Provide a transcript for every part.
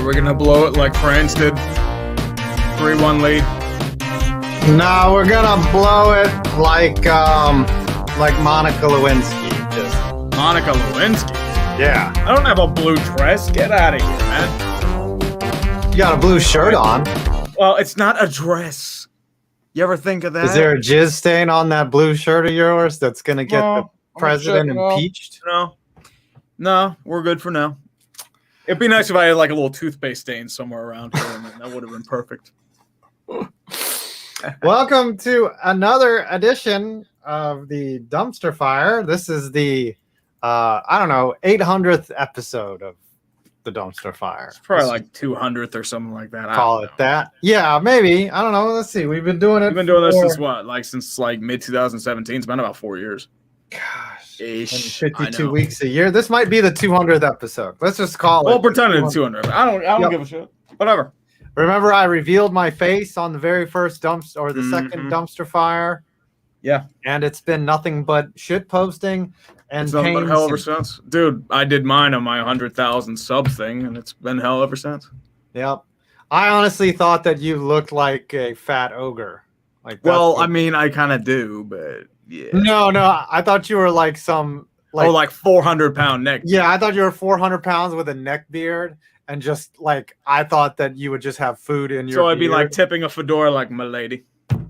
we gonna blow it like France did? 3-1 lead. No, we're gonna blow it like Monica Lewinsky. Just Monica Lewinsky. yeah. I don't have a blue dress. Get out of here, man. You got a blue shirt on. Well, it's not a dress. You ever think of that? Is there a jizz stain on that blue shirt of yours that's gonna get the president impeached? No, we're good for now. It'd be nice if I had like a little toothpaste stain somewhere around here, and that would have been perfect. Welcome to another edition of the Dumpster Fire. This is the 800th episode of the Dumpster Fire. It's probably like 200th or something like that. Call it that. Yeah, maybe. I don't know. Let's see. We've been doing it. We've been doing this since what? Since mid 2017. It's been about 4 years. Gosh. Ish. 52 weeks a year. This might be the 200th episode. Let's just call it. We'll pretend it's 200. I don't give a shit. Whatever. Remember, I revealed my face on the very first dumpster or the second Dumpster Fire. Yeah. And it's been nothing but shit posting and nothing but pain hell ever since. Dude, I did mine on my 100,000 sub thing, and it's been hell ever since. Yep. I honestly thought that you looked like a fat ogre. Well, I mean, I kind of do, but yeah. No, I thought you were like some 400-pound neck. Yeah, I thought you were 400 pounds with a neck beard, and just I thought that you would just have food in your. So I'd be beard. like tipping a fedora like my lady,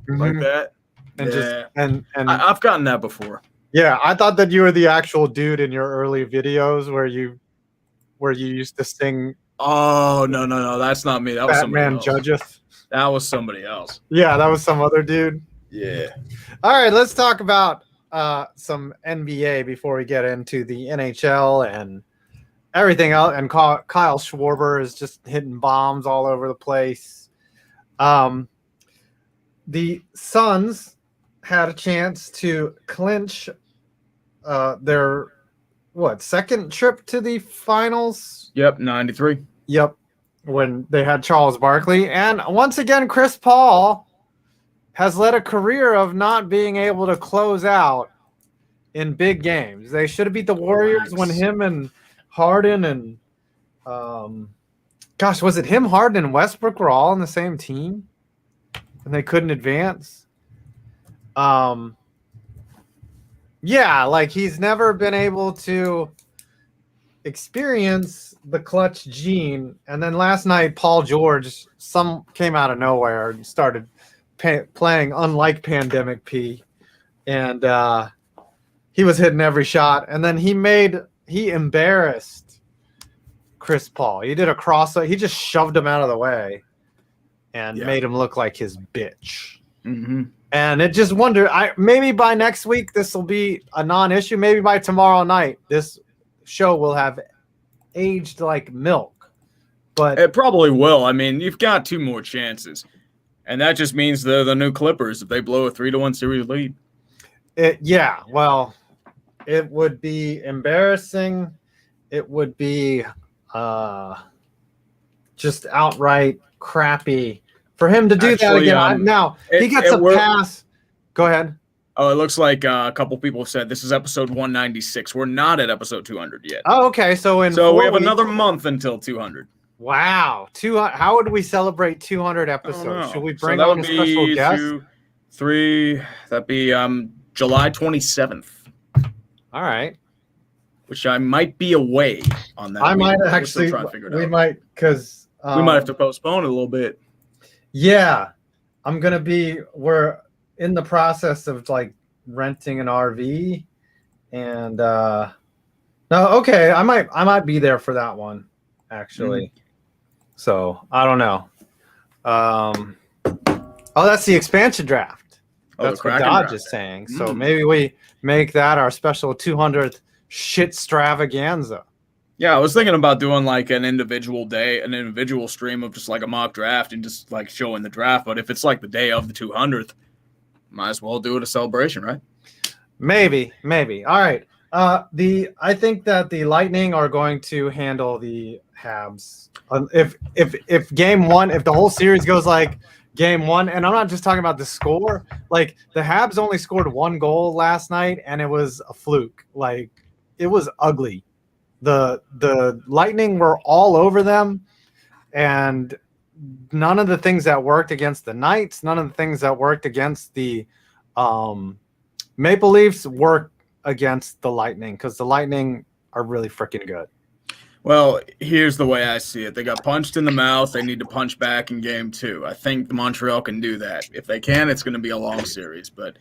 like that. And yeah. and I've gotten that before. Yeah, I thought that you were the actual dude in your early videos where you used to sing. Oh no, that's not me. That was somebody Batman else. Judgeth. That was somebody else. Yeah, that was some other dude. Yeah. All right, let's talk about some NBA before we get into the NHL and everything else. And Kyle Schwarber is just hitting bombs all over the place. The Suns had a chance to clinch their second trip to the finals. Yep, 93. Yep, when they had Charles Barkley, and once again Chris Paul has led a career of not being able to close out in big games. They should have beat the Warriors when him and Harden and was it him, Harden, and Westbrook were all on the same team and they couldn't advance. He's never been able to experience the clutch gene. And then last night, Paul George came out of nowhere and started playing unlike Pandemic P, and he was hitting every shot. And then he embarrassed Chris Paul. He did a crossover. He just shoved him out of the way and made him look like his bitch. Mm-hmm. And it just wondered, maybe by next week this will be a non-issue. Maybe by tomorrow night this show will have aged like milk. But it probably will. I mean, you've got 2 more chances, and that just means they're the new Clippers if they blow a 3-1 series lead. It would be embarrassing. It would be just outright crappy for him to do that again. Now, he gets a pass. Go ahead. Oh, it looks like a couple people said this is episode 196. We're not at episode 200 yet. Oh, okay. So we have another month until 200. Wow. How would we celebrate 200 episodes? Should we bring on a special guest? 2, 3. That'd be July 27th. All right. Which I might be away on that. I might actually. We might because we might have to postpone it a little bit. Yeah, we're in the process of renting an RV, and I might be there for that one actually. So I don't know. That's the expansion draft. That's what Dodge is saying. So maybe we make that our special 200th shit extravaganza. Yeah, I was thinking about doing an individual stream of just a mock draft and just showing the draft. But if it's the day of the 200th, might as well do it a celebration, right? Maybe. All right. I think that the Lightning are going to handle the Habs. If game one, if the whole series goes game one, and I'm not just talking about the score, the Habs only scored 1 goal last night, and it was a fluke. It was ugly. The Lightning were all over them, and none of the things that worked against the Knights, none of the things that worked against the Maple Leafs work against the Lightning, because the Lightning are really freaking good. Well, here's the way I see it. They got punched in the mouth. They need to punch back in game 2. I think Montreal can do that. If they can, it's going to be a long series. But,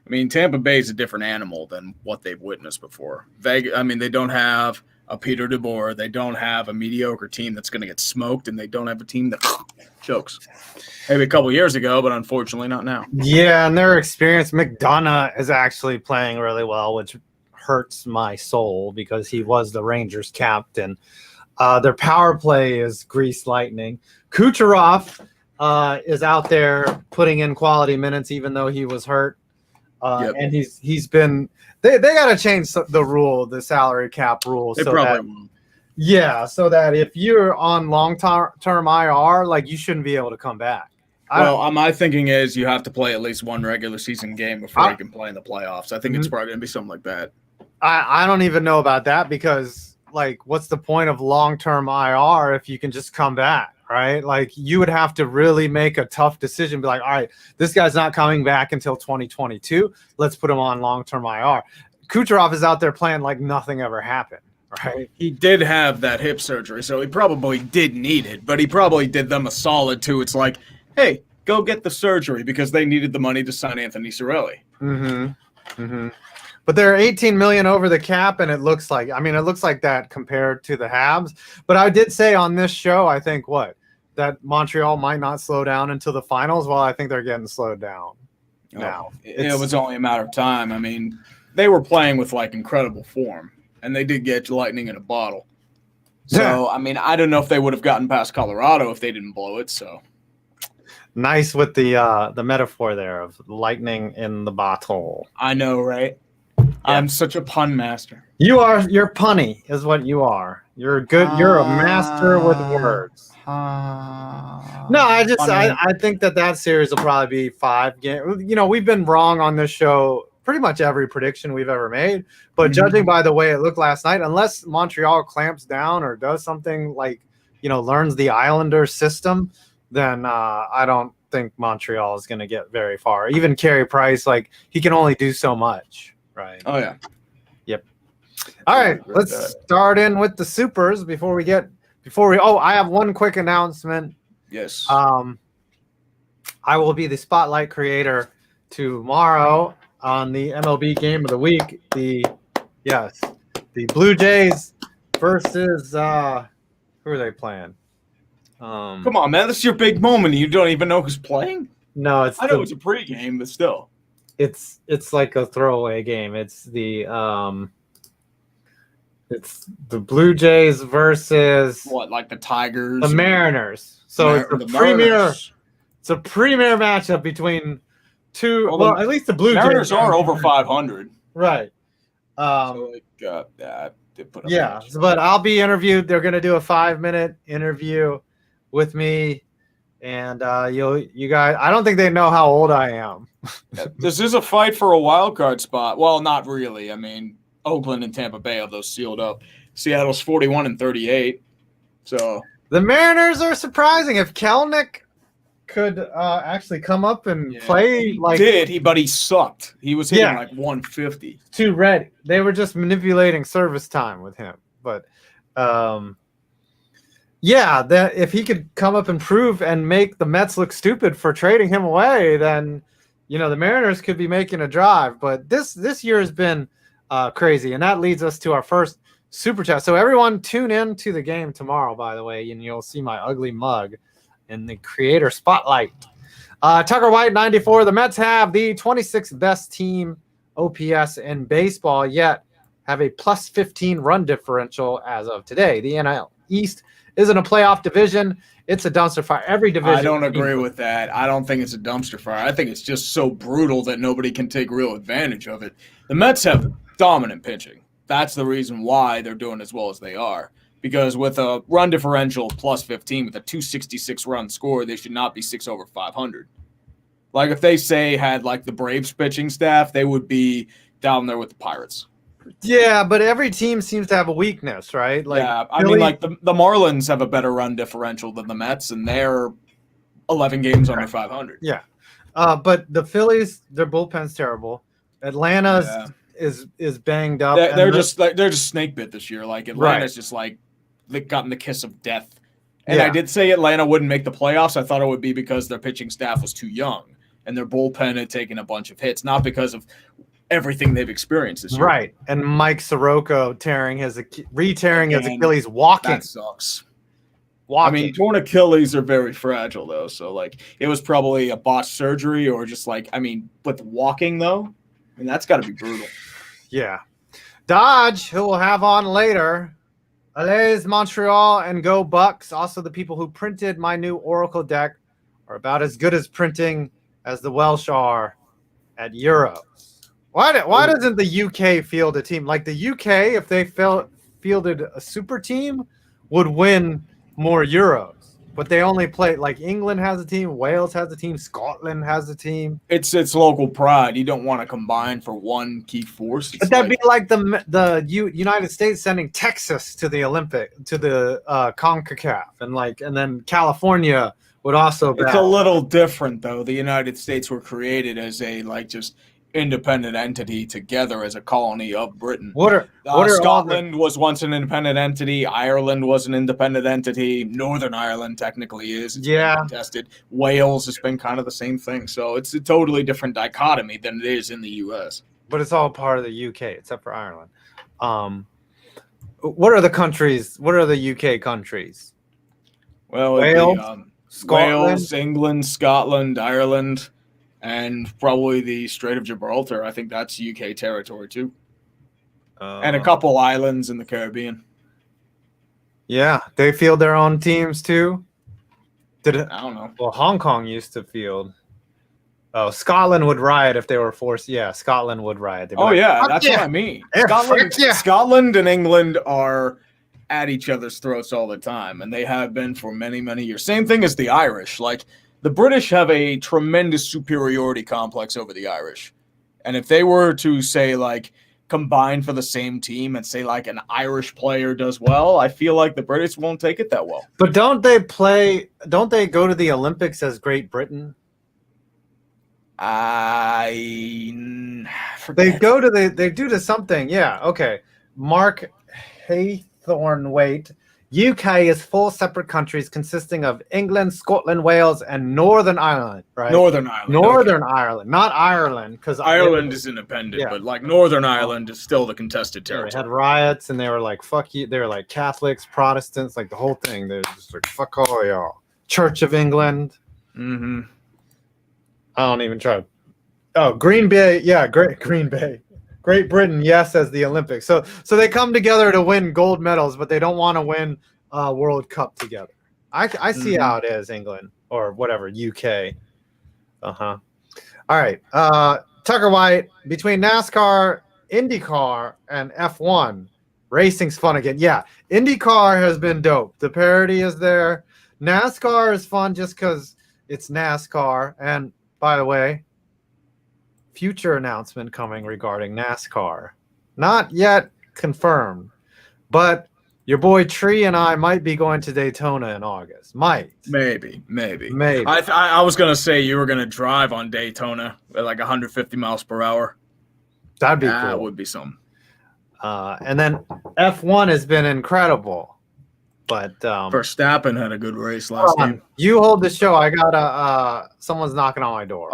I mean, Tampa Bay is a different animal than what they've witnessed before. They don't have a Peter DeBoer. They don't have a mediocre team that's going to get smoked, and they don't have a team that chokes. Maybe a couple years ago, but unfortunately not now. Yeah, and their experience, McDonough is actually playing really well, which hurts my soul because he was the Rangers captain. Their power play is greased lightning. Kucherov is out there putting in quality minutes even though he was hurt. And he's been they got to change the rule, the salary cap rule. They probably will. Yeah, so that if you're on long-term IR, like, you shouldn't be able to come back. Well, my thinking is you have to play at least one regular season game before you can play in the playoffs. I think it's probably going to be something like that. I don't even know about that because, like, what's the point of long-term IR if you can just come back, right? Like, you would have to really make a tough decision, be like, all right, this guy's not coming back until 2022. Let's put him on long-term IR. Kucherov is out there playing like nothing ever happened, right? He did have that hip surgery, so he probably did need it, but he probably did them a solid, too. It's like, hey, go get the surgery because they needed the money to sign Anthony Cirelli. But they're $18 million over the cap, and it looks like that compared to the Habs. But I did say on this show, I think that Montreal might not slow down until the finals. Well, I think they're getting slowed down now. It was only a matter of time. I mean, they were playing with like incredible form, and they did get lightning in a bottle. So, I mean, I don't know if they would have gotten past Colorado if they didn't blow it. So nice with the metaphor there of lightning in the bottle. I know, right? I'm such a pun master. You're punny is what you are. You're good. You're a master with words. No, I think that series will probably be 5 games. You know, we've been wrong on this show pretty much every prediction we've ever made. But judging by the way it looked last night, unless Montreal clamps down or does something like, learns the Islanders system, then I don't think Montreal is going to get very far. Even Carey Price, like, he can only do so much. Right. Oh, yeah. Yep. All right. Let's start in with the supers I have one quick announcement. Yes. I will be the spotlight creator tomorrow on the MLB game of the week. The Blue Jays versus who are they playing? Come on, man. This is your big moment. You don't even know who's playing? No, I know it's a pregame, but still. It's like a throwaway game. It's the Blue Jays versus what, like the Tigers, the Mariners. So it's a premier matchup between two. Well, at least the Blue Mariners Jays are over 500, right? But I'll be interviewed. They're going to do a 5-minute interview with me. And you guys, I don't think they know how old I am. This is a fight for a wild card spot. Well, not really. I mean, Oakland and Tampa Bay have those sealed up. Seattle's 41-38. So the Mariners are surprising. If Kelenic could actually come up and play, but he sucked. He was hitting like 150. Too ready. They were just manipulating service time with him. But that if he could come up and prove and make the Mets look stupid for trading him away, then the Mariners could be making a drive. But this year has been crazy, and that leads us to our first super chat. So everyone, tune in to the game tomorrow. By the way, and you'll see my ugly mug in the creator spotlight. Tucker White 94. The Mets have the 26th best team OPS in baseball, yet have a plus 15 run differential as of today. The NL East isn't a playoff division. It's a dumpster fire. Every division. I don't agree with that. I don't think it's a dumpster fire. I think it's just so brutal that nobody can take real advantage of it. The Mets have dominant pitching. That's the reason why they're doing as well as they are. Because with a run differential plus 15 with a 266 run score, they should not be 6 over 500. Like if they had like the Braves pitching staff, they would be down there with the Pirates. Yeah, but every team seems to have a weakness, right? Like yeah, I Philly, mean, like the Marlins have a better run differential than the Mets, and they're 11 games under 500. yeah. But the Phillies, their bullpen's terrible. Atlanta's Yeah. is banged up. They're just like they're just snake bit this year. Like Atlanta's Right. just like they've gotten the kiss of death. And Yeah. I did say Atlanta wouldn't make the playoffs. I thought it would be because their pitching staff was too young and their bullpen had taken a bunch of hits, not because of everything they've experienced this year. Right. And Mike Soroka re-tearing his Again, Achilles walking. That sucks. I Walking. mean, torn Achilles are very fragile though. So like it was probably a botched surgery or just like with walking though, I mean that's got to be brutal. Yeah. Dodge, who we'll have on later. Allez, Montreal, and go Bucks. Also, the people who printed my new Oracle deck are about as good as printing as the Welsh are at Euros. Why doesn't the UK field a team? Like the UK, if they fielded a super team, would win more Euros. But they only play, like England has a team, Wales has a team, Scotland has a team. It's local pride. You don't want to combine for one key force. But that'd be like the United States sending Texas to the CONCACAF, and then California would also. It's a little different though. The United States were created as a just independent entity together as a colony of Britain. Scotland was once an independent entity. Ireland was an independent entity. Northern Ireland technically is. It's been contested. Wales has been kind of the same thing. So it's a totally different dichotomy than it is in the U.S. But it's all part of the UK, except for Ireland. What are the countries? What are the UK countries? Well, Wales, England, Scotland, Ireland. And probably the Strait of Gibraltar. I think that's UK territory too. And a couple islands in the Caribbean. Yeah, they field their own teams too. I don't know. Well, Hong Kong used to field. Oh, Scotland would riot if they were forced. Yeah, Scotland would riot. That's what I mean. Scotland and England are at each other's throats all the time, and they have been for many, many years. Same thing as the Irish. Like, the British have a tremendous superiority complex over the Irish. And if they were to, say, like, combine for the same team and say, like, an Irish player does well, I feel like the British won't take it that well. But don't they go to the Olympics as Great Britain? I forget. They do to something. Yeah, okay. Mark Haythornthwaite. UK is 4 separate countries consisting of England, Scotland, Wales, and Northern Ireland, right? Northern Ireland, not Ireland, because Ireland is independent, but like Northern Ireland is still the contested territory. They had riots, and they were like, fuck you. They were like Catholics, Protestants, like the whole thing. They're just like, fuck all y'all. Church of England. Mm-hmm. I don't even try. Oh, Green Bay. Yeah, Green Bay. Great Britain, yes, as the Olympics. So they come together to win gold medals, but they don't want to win a World Cup together. I see how it is, England or whatever, UK. All right. Tucker White, between NASCAR, IndyCar, and F1, racing's fun again. Yeah, IndyCar has been dope. The parody is there. NASCAR is fun just because it's NASCAR. And by the way, future announcement coming regarding NASCAR. Not yet confirmed, but your boy Tree and I might be going to Daytona in August. Maybe. I was going to say you were going to drive on Daytona at like 150 miles per hour. That'd be cool. That would be something. And then F1 has been incredible. But Verstappen had a good race last game. You hold the show. I got someone's knocking on my door.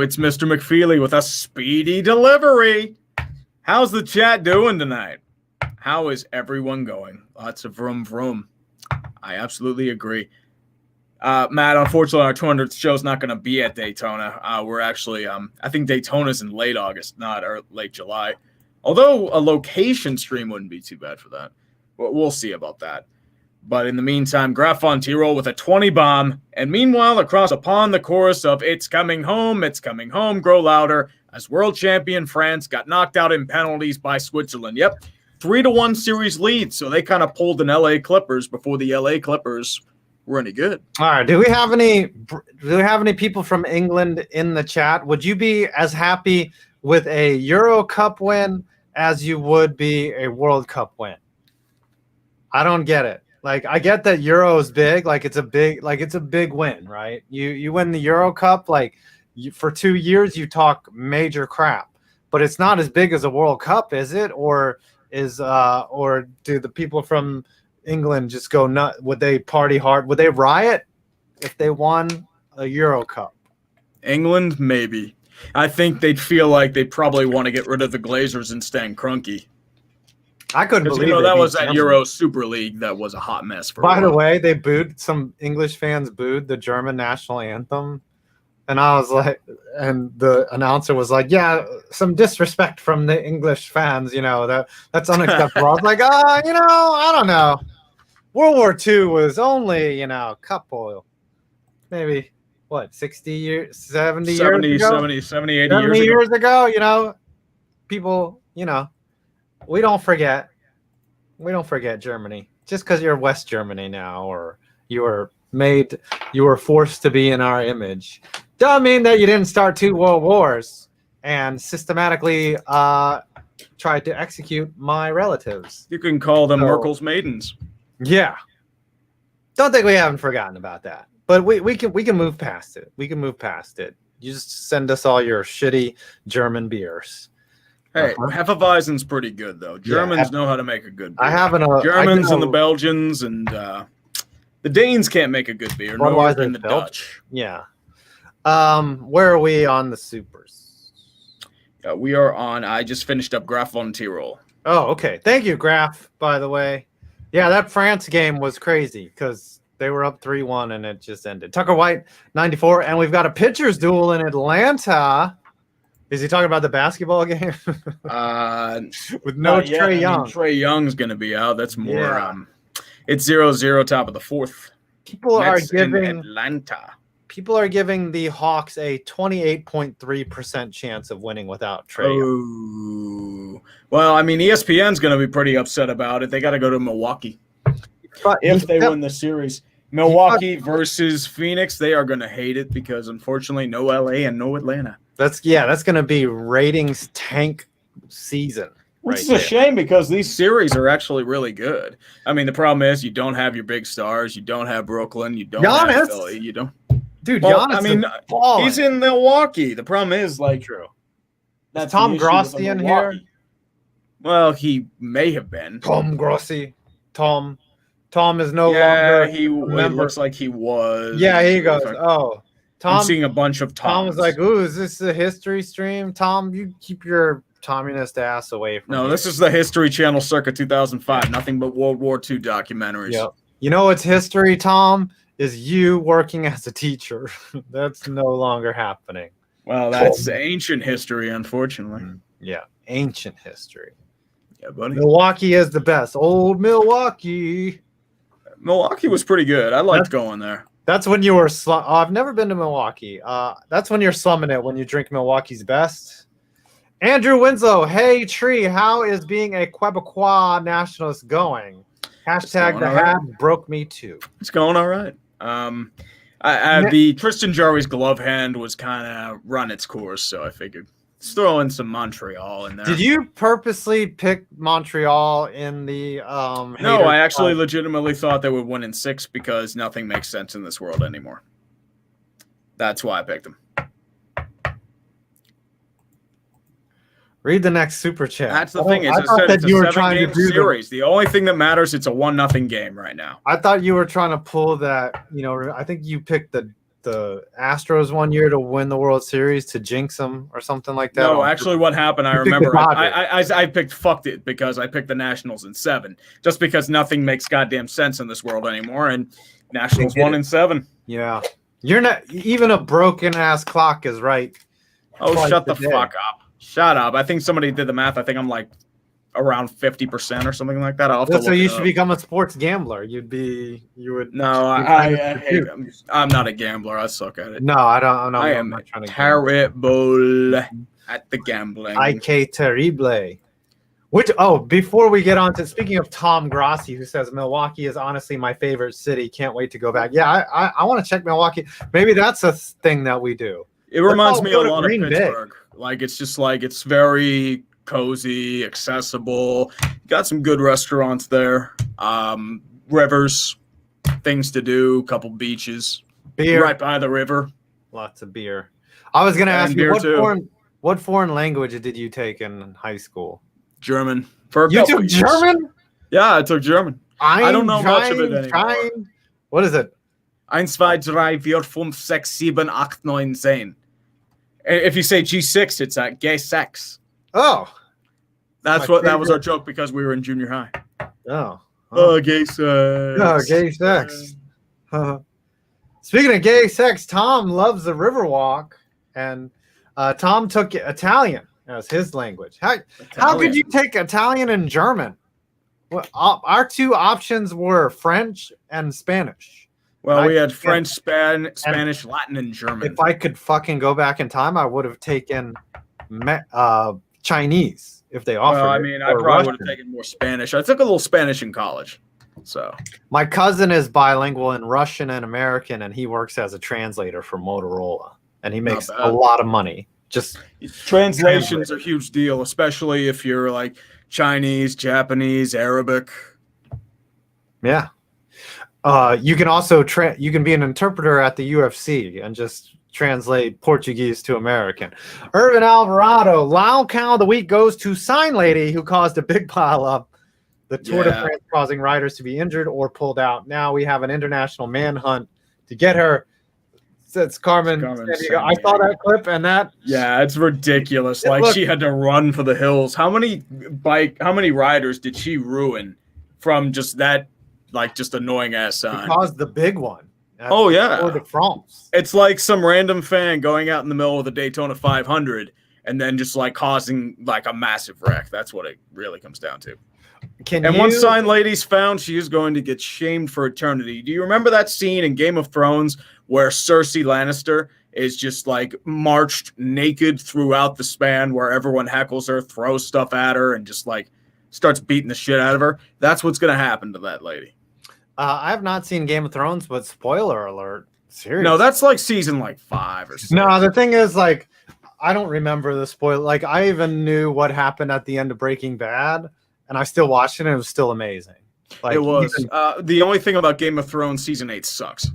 It's Mr. McFeely with a speedy delivery. How's the chat doing tonight? How is everyone going? Lots of vroom vroom. I absolutely agree. Matt, unfortunately, our 200th show is not going to be at Daytona. We're actually, I think Daytona's in late August, not late July. Although a location stream wouldn't be too bad for that. We'll see about that. But in the meantime, Graf von Tiro with a 20 bomb. And meanwhile, across the pond, the chorus of It's Coming Home, grow louder as world champion France got knocked out in penalties by Switzerland. Yep, 3-1 series lead. So they kind of pulled an LA Clippers before the LA Clippers were any good. All right. Do we have any people from England in the chat? Would you be as happy with a Euro Cup win as you would be a World Cup win. I don't get it. Like, I get that Euro is big, it's a big win, right? You win the Euro Cup, for 2 years you talk major crap, but it's not as big as a World Cup, is it? Or do the people from England just go nuts? Would they party hard? Would they riot if they won a Euro Cup? England, maybe. I think they'd feel like they probably want to get rid of the Glazers and Stan Kroenke. I couldn't believe that was that Euro Super League that was a hot mess. By the way, some English fans booed the German national anthem. And I was like, and the announcer was like, yeah, some disrespect from the English fans, that's unacceptable. I was like, I don't know. World War II was only, a couple, maybe, 60 years, 70 years ago? 70, 80 70 years ago, people, we don't forget. We don't forget Germany. Just because you're West Germany now, or you were forced to be in our image, doesn't mean that you didn't start 2 world wars and systematically tried to execute my relatives. You can call them Merkel's maidens. Yeah. Don't think we haven't forgotten about that. But we can move past it. We can move past it. You just send us all your shitty German beers. Hey, Hefeweizen's pretty good though. Germans know how to make a good beer. Germans and the Belgians and the Danes can't make a good beer. Nor can the Dutch. Yeah. Where are we on the supers? We are on. I just finished up Graf von Tirol. Oh, okay. Thank you, Graf. By the way, yeah, that France game was crazy because they were up 3-1 and it just ended. Tucker White, 94, and we've got a pitchers duel in Atlanta. Is he talking about the basketball game? With no Trae Young. Trae Young's going to be out. That's more. Yeah. It's 0-0 top of the 4th. People Mets in Atlanta. People are giving the Hawks a 28.3% chance of winning without Trae Young. Well, I mean, ESPN's going to be pretty upset about it. They got to go to Milwaukee if they win the series. Milwaukee versus Phoenix, they are going to hate it because, unfortunately, no LA and no Atlanta. That's going to be ratings tank season. Which is a shame because these series are actually really good. I mean, the problem is you don't have your big stars. You don't have Brooklyn. You don't have Philly. You don't. Dude, Giannis. I mean, he's in Milwaukee. The problem is, true. That's Tom Grossi in here. Well, he may have been. Tom Grossi. Tom is no longer. Yeah, he looks like he was. Yeah, he goes. Oh, Tom. I'm seeing a bunch of Toms. Tom was like, "Ooh, is this a history stream?" Tom, you keep your Tomminist ass away from. No, this is the History Channel circa 2005. Nothing but World War II documentaries. Yep. You know what's history, Tom? Is you working as a teacher. That's no longer happening. Well, that's ancient history, unfortunately. Yeah, ancient history. Yeah, buddy. Milwaukee is the best. Old Milwaukee. Milwaukee was pretty good. I liked going there. That's when you were I've never been to Milwaukee. That's when you're slumming it, when you drink Milwaukee's best. Andrew Winslow, hey Tree, how is being a Quebecois nationalist going? Hashtag the hat broke me too. It's going all right. The Tristan Jarry's glove hand was kind of run its course, so I figured let's throw in some Montreal in there. Did you purposely pick Montreal in the No, I actually legitimately thought they would win in 6 because nothing makes sense in this world anymore. That's why I picked them. Read the next super chat. That's the thing. It's a 7-game series. The only thing that matters, it's a 1-0 game right now. I thought you were trying to pull that. I think you picked the Astros one year to win the World Series to jinx them or something like that. No, actually, what happened? I remember. I picked fucked it because I picked the Nationals in 7, just because nothing makes goddamn sense in this world anymore, and Nationals won in 7. Yeah, you're not even a broken ass clock is right. Oh, shut the fuck up. Shut up. I think somebody did the math. I think I'm like around 50% or something like that. So you should become a sports gambler. You would. No, I'm not a gambler. I suck at it. No, I don't. I am terrible at the gambling. IK terrible. Before we get on to speaking of Tom Grossi, who says Milwaukee is honestly my favorite city. Can't wait to go back. Yeah, I want to check Milwaukee. Maybe that's a thing that we do. It reminds me a lot of Pittsburgh. Like, it's just like, it's very cozy, accessible. Got some good restaurants there. Rivers, things to do, couple beaches. Beer. Right by the river. Lots of beer. I was going to ask you, beer, what foreign language did you take in high school? German. For a You couple took years. German? Yeah, I took German. I don't know much of it anymore. What is it? 1, 2, 3, 4, 5, 6, 7, 8, 9, 10. If you say G6, it's at gay sex. Oh. That was our joke because we were in junior high. Oh, Gay sex. Oh, gay sex. Speaking of gay sex, Tom loves the Riverwalk, and Tom took Italian as his language. How could you take Italian and German? Well, our two options were French and Spanish. Well, we had French, Spanish, Latin, and German. If I could fucking go back in time, I would have taken Chinese if they offered. Well, I mean, I probably would have taken more Spanish. I took a little Spanish in college. So my cousin is bilingual in Russian and American, and he works as a translator for Motorola, and he makes a lot of money. Just translations are a huge deal, especially if you're like Chinese, Japanese, Arabic. Yeah. You can also you can be an interpreter at the UFC and just translate Portuguese to American. Irvin Alvarado, Lao Cow of the Week goes to Sign Lady, who caused a big pile up. The Tour de France causing riders to be injured or pulled out. Now we have an international manhunt to get her. It's Carmen. I saw that clip and that. Yeah, it's ridiculous. She had to run for the hills. How many riders did she ruin from just that, just annoying ass sign? She caused the big one. Oh yeah, Tour de France. It's like some random fan going out in the middle of the Daytona 500 and then just causing a massive wreck. That's what it really comes down to. Once Sign Lady's found, she is going to get shamed for eternity. Do you remember that scene in Game of Thrones where Cersei Lannister is just marched naked throughout the span, where everyone heckles her, throws stuff at her, and just starts beating the shit out of her? That's what's going to happen to that lady. I have not seen Game of Thrones, but spoiler alert. Seriously. No, that's season 5 or 6. No, the thing is I don't remember the spoiler. I even knew what happened at the end of Breaking Bad. And I still watched it, and it was still amazing. It was. The only thing about Game of Thrones season 8 sucks.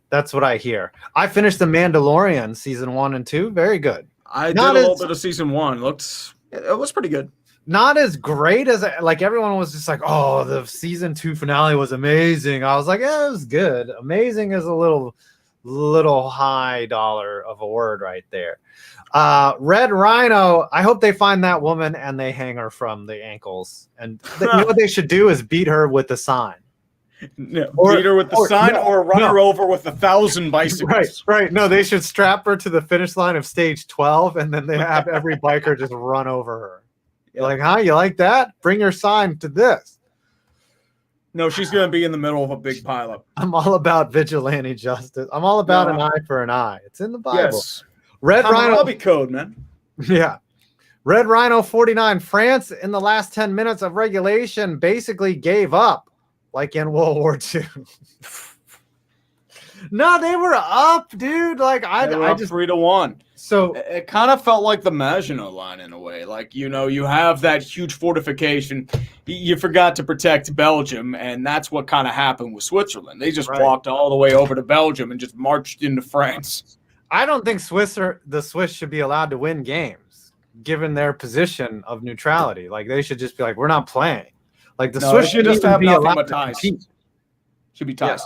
That's what I hear. I finished The Mandalorian season 1 and 2. Very good. I did a little bit of season 1. It was pretty good. Not as great as everyone was just oh, the season 2 finale was amazing. I was like, yeah, it was good. Amazing is a little high dollar of a word right there. Red Rhino, I hope they find that woman and they hang her from the ankles. And you know what they should do is beat her with the sign. No, beat her with the sign or run her over with 1,000 bicycles. Right. No, they should strap her to the finish line of stage 12 and then they have every biker just run over her. You're like, huh? You like that? Bring your sign to this. No, she's going to be in the middle of a big pileup. I'm all about vigilante justice. I'm all about an eye for an eye. It's in the Bible. Yes. Red Rhino. Hobby code, man. Yeah. Red Rhino 49. France, in the last 10 minutes of regulation, basically gave up, like in World War II. No, they were up, dude. I just 3-1. So it kind of felt like the Maginot Line in a way. You have that huge fortification. You forgot to protect Belgium, and that's what kind of happened with Switzerland. They just walked all the way over to Belgium and just marched into France. I don't think the Swiss should be allowed to win games, given their position of neutrality. They should just be we're not playing. The Swiss should just have nothing but ties. Should be ties.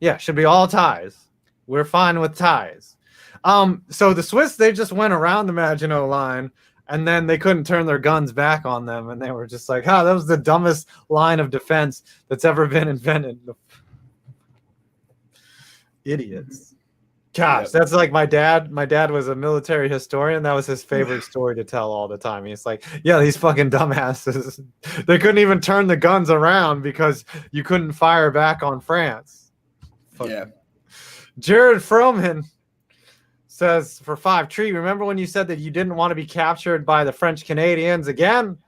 Yeah, should be all ties. We're fine with ties. So the Swiss, they just went around the Maginot Line, and then they couldn't turn their guns back on them, and they were just that was the dumbest line of defense that's ever been invented. Idiots. Gosh, that's my dad. My dad was a military historian. That was his favorite story to tell all the time. He's these fucking dumbasses. They couldn't even turn the guns around because you couldn't fire back on France. Yeah. Jared Froman says for 5 Tree, remember when you said that you didn't want to be captured by the French Canadians again?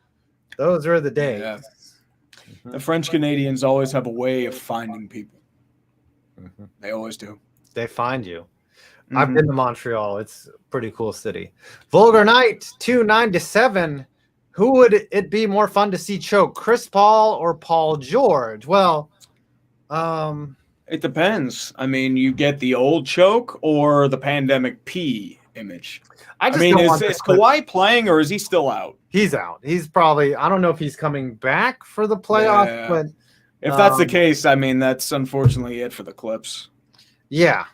Those are the days. Yeah. The French Canadians always have a way of finding people. Mm-hmm. They always do. They find you. Mm-hmm. I've been to Montreal. It's a pretty cool city. Vulgar Knight 297. who would it be more fun to see choke, Chris Paul or Paul George? Well, It depends. I mean, you get the old choke or the pandemic P image. I just mean, don't is want Kawhi playing or is he still out? He's out. He's probably, I don't know if he's coming back for the playoffs, Yeah. but If that's the case, I mean, that's unfortunately it for the Clips. yeah,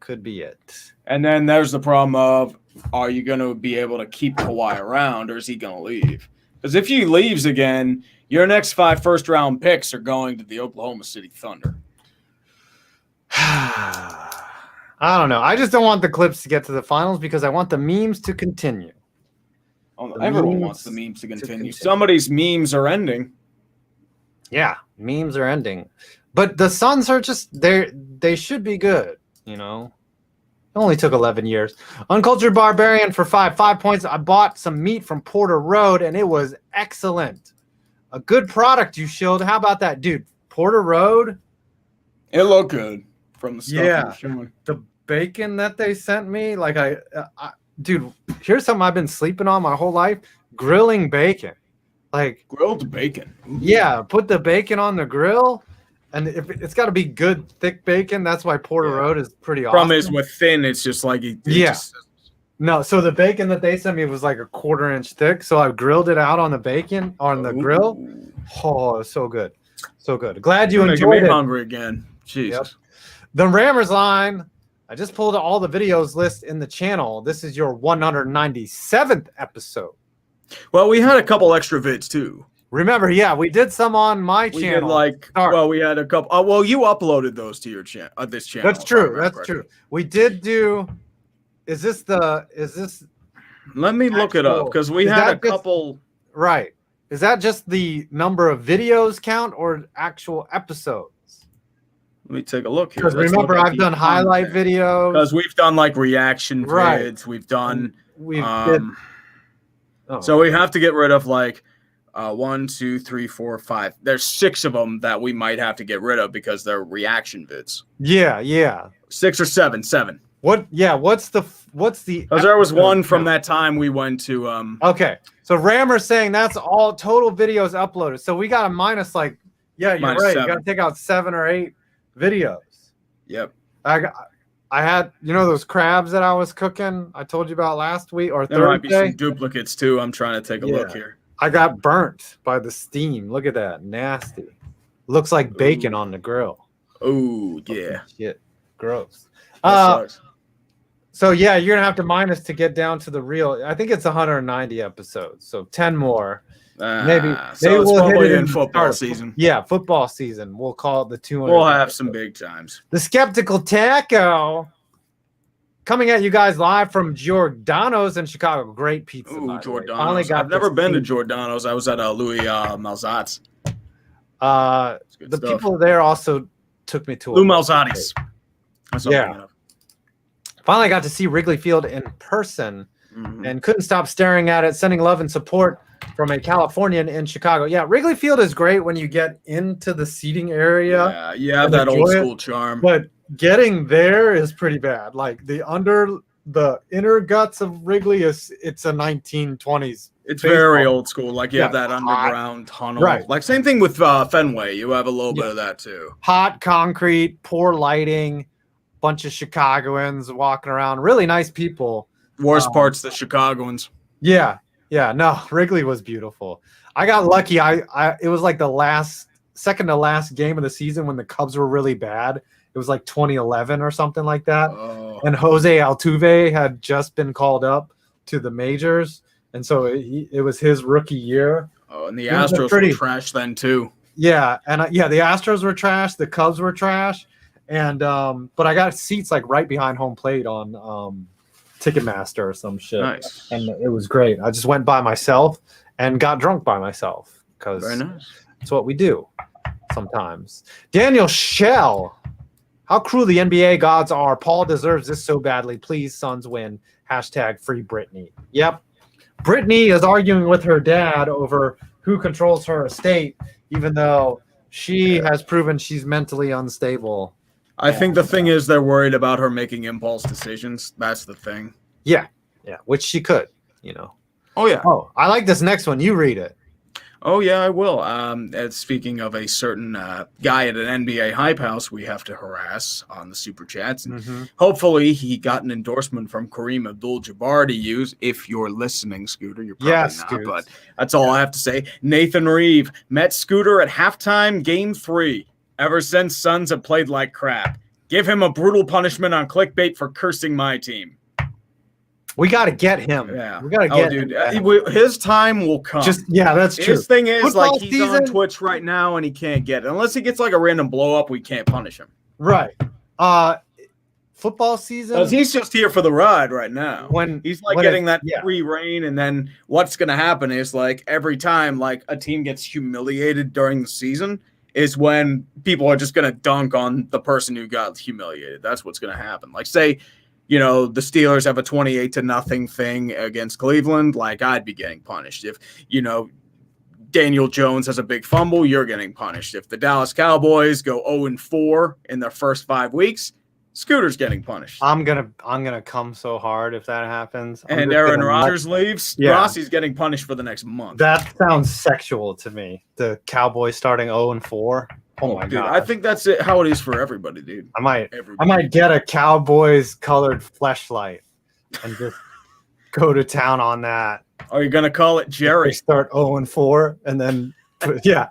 could be it. And then there's the problem of, are you going to be able to keep Kawhi around or is he going to leave? Because if he leaves again, your next 5 first-round picks are going to the Oklahoma City Thunder. I don't know. I just don't want the Clips to get to the finals because I want the memes to continue. Everyone wants the memes to continue. Somebody's memes are ending. Yeah, memes are ending. But the Suns are just they should be good, you know. It only took 11 years. Uncultured Barbarian for 5 points. I bought some meat from Porter Road and it was excellent. A good product you showed. How about that, dude? Porter Road. It looked good from the stuff you were showing. The bacon that they sent me, like dude, here's something I've been sleeping on my whole life: grilling bacon. Like grilled bacon. Yeah, put the bacon on the grill, and if it's got to be good, thick bacon. That's why Porter Road is pretty awesome. Problem is with thin, it's just like No, so the bacon that they sent me was like a 1/4 inch thick. So I grilled it out on the bacon on the grill. Oh, so good, so good. Glad you enjoyed it. Hungry again. Jesus. Yep. The Rammers line. I just pulled all the videos list in the channel. This is your 197th episode. Well, we had a couple extra vids too. Remember, we did some on my channel. We had a couple. Well, you uploaded those to your channel. This channel. That's true. That's true. We did do. Is this? Let me look it up because we had a couple. Right. Is that just the number of videos count or actual episodes? Let me take a look here. Because remember, I've done highlight videos. Because we've done like reaction vids. We've done. So we have to get rid of like 1, 2, 3, 4, 5. There's 6 of them that we might have to get rid of because they're reaction vids. Yeah. 6 or 7. What? Yeah. What's the? Because there was one from that time we went to. Okay. So Rammer's saying that's all total videos uploaded. So we got a minus like. Yeah, you're right. 7. You got to take out 7 or 8 videos. Yep. I had, those crabs that I was cooking. I told you about last week or Thursday. There might be some duplicates too. I'm trying to take a look here. I got burnt by the steam. Look at that, nasty. Looks like bacon on the grill. Oh yeah. Shit, gross. Sucks. So yeah, you're gonna have to minus to get down to the real. I think it's 190 episodes, so 10 more. Maybe it's probably in football season. Yeah, football season. We'll call it the 200. We'll have some big times. The Skeptical Taco coming at you guys live from Giordano's in Chicago. Great pizza. Ooh, Giordano's. I've never been to Giordano's. I was at Louis Malzat's. The people there also took me to Lou Malzati's. Finally got to see Wrigley Field in person and couldn't stop staring at it, sending love and support from a Californian in Chicago. Yeah, Wrigley Field is great when you get into the seating area. Yeah, you have that old school charm. But getting there is pretty bad. Like the inner guts of Wrigley it's a 1920s. It's very old school. Like you have that underground tunnel. Right. Like same thing with Fenway. You have a little bit of that too. Hot concrete, poor lighting, bunch of Chicagoans walking around. Really nice people. Worst part's the Chicagoans. Yeah. No, Wrigley was beautiful. I got lucky. It was like the second to last game of the season when the Cubs were really bad. It was like 2011 or something like that. Oh. And Jose Altuve had just been called up to the majors. And so it was his rookie year. Oh, and the Astros were trash then too. Yeah, and the Astros were trash. The Cubs were trash. And but I got seats like right behind home plate on Ticketmaster or some shit. Nice. And it was great. I just went by myself and got drunk by myself because that's what we do sometimes. Daniel Shell, how cruel the NBA gods are. Paul deserves this so badly. Please, Suns win. # free Britney. Yep. Britney is arguing with her dad over who controls her estate, even though she has proven she's mentally unstable. I think the thing is they're worried about her making impulse decisions. That's the thing. Yeah, which she could, Oh yeah. Oh, I like this next one. You read it. Oh yeah, I will. Speaking of a certain guy at an NBA hype house, we have to harass on the super chats, and hopefully he got an endorsement from Kareem Abdul-Jabbar to use. If you're listening, Scooter, you're probably not, Scoots. but that's all I have to say. Nathan Reeve met Scooter at halftime, Game 3. Ever since, Suns have played like crap. Give him a brutal punishment on clickbait for cursing my team. We got to get him. Yeah, we got to get him. His time will come. That's true. His thing is Football like he's on Twitch right now and he can't get it unless he gets like a random blow up. We can't punish him. Right. Football season. He's just here for the ride right now. When he's like getting that free reign, and then what's going to happen is like every time like a team gets humiliated during the season is when people are just going to dunk on the person who got humiliated. That's what's going to happen. Like say. The Steelers have a 28-0 thing against Cleveland, like I'd be getting punished. If, Daniel Jones has a big fumble, you're getting punished. If the Dallas Cowboys go 0-4 in their first 5 weeks, Scooter's getting punished. I'm gonna come so hard if that happens. And Aaron Rodgers leaves, Rossi's getting punished for the next month. That sounds sexual to me. The Cowboys starting 0-4. Oh my god! I think that's how it is for everybody, dude. I might get a Cowboys colored fleshlight and just go to town on that. Are you gonna call it Jerry? They start 0-4 and then yeah.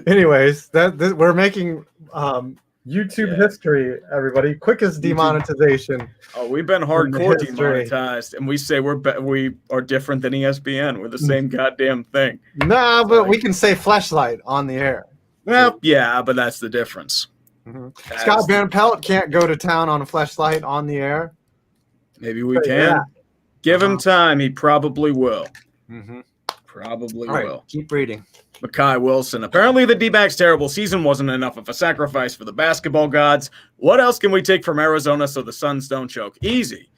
Anyways, we're making YouTube history, everybody. Quickest demonetization. Oh, we've been hardcore demonetized, and we say we are different than ESPN. We're the same goddamn thing. Nah, but we can say fleshlight on the air. Well, yeah, but that's the difference. Scott Van Pelt can't go to town on a fleshlight on the air. Maybe we can. Yeah. Give him time. He probably will. Probably will. Keep reading. Makai Wilson. Apparently the D-backs' terrible season wasn't enough of a sacrifice for the basketball gods. What else can we take from Arizona so the Suns don't choke? Easy.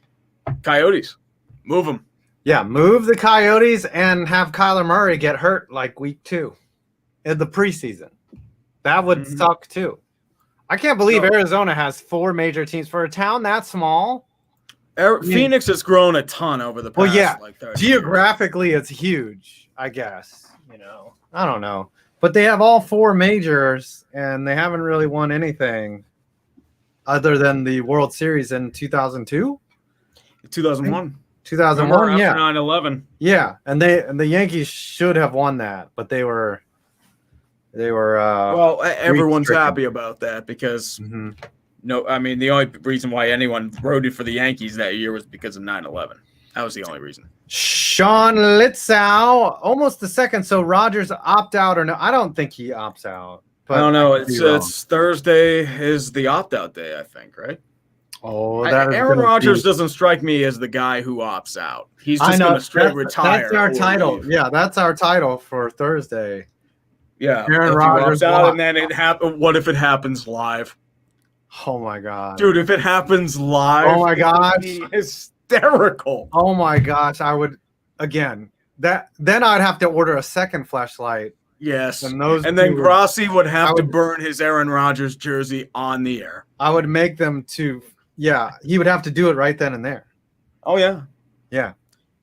Coyotes. Move them. Yeah, move the Coyotes and have Kyler Murray get hurt like week 2 in the preseason. That would suck too. I can't believe Arizona has 4 major teams for a town that small. Phoenix has grown a ton over the past 30 geographically years. It's huge, I guess. I don't know. But they have all 4 majors, and they haven't really won anything other than the World Series in 2002? 2001. 2001, yeah. 9/11. Yeah, and the Yankees should have won that, but they were well, everyone's happy about that because the only reason why anyone rooted for the Yankees that year was because of 9/11. That was the only reason. Sean Litzau, almost the second. So Rodgers opt out or no? I don't think he opts out. But I don't know. It's Thursday is the opt out day, I think, right? Oh, Aaron Rodgers doesn't strike me as the guy who opts out. He's just going to straight retire. That's our title. Leave. Yeah, that's our title for Thursday. Yeah, Aaron Rodgers out, and then what if it happens live? Oh my god, dude! If it happens live, oh my god, hysterical. Oh my gosh, I would again. Then I'd have to order a second flashlight. Yes, and then Grossi would have to burn his Aaron Rodgers jersey on the air. I would make them to. Yeah, he would have to do it right then and there. Oh yeah, yeah.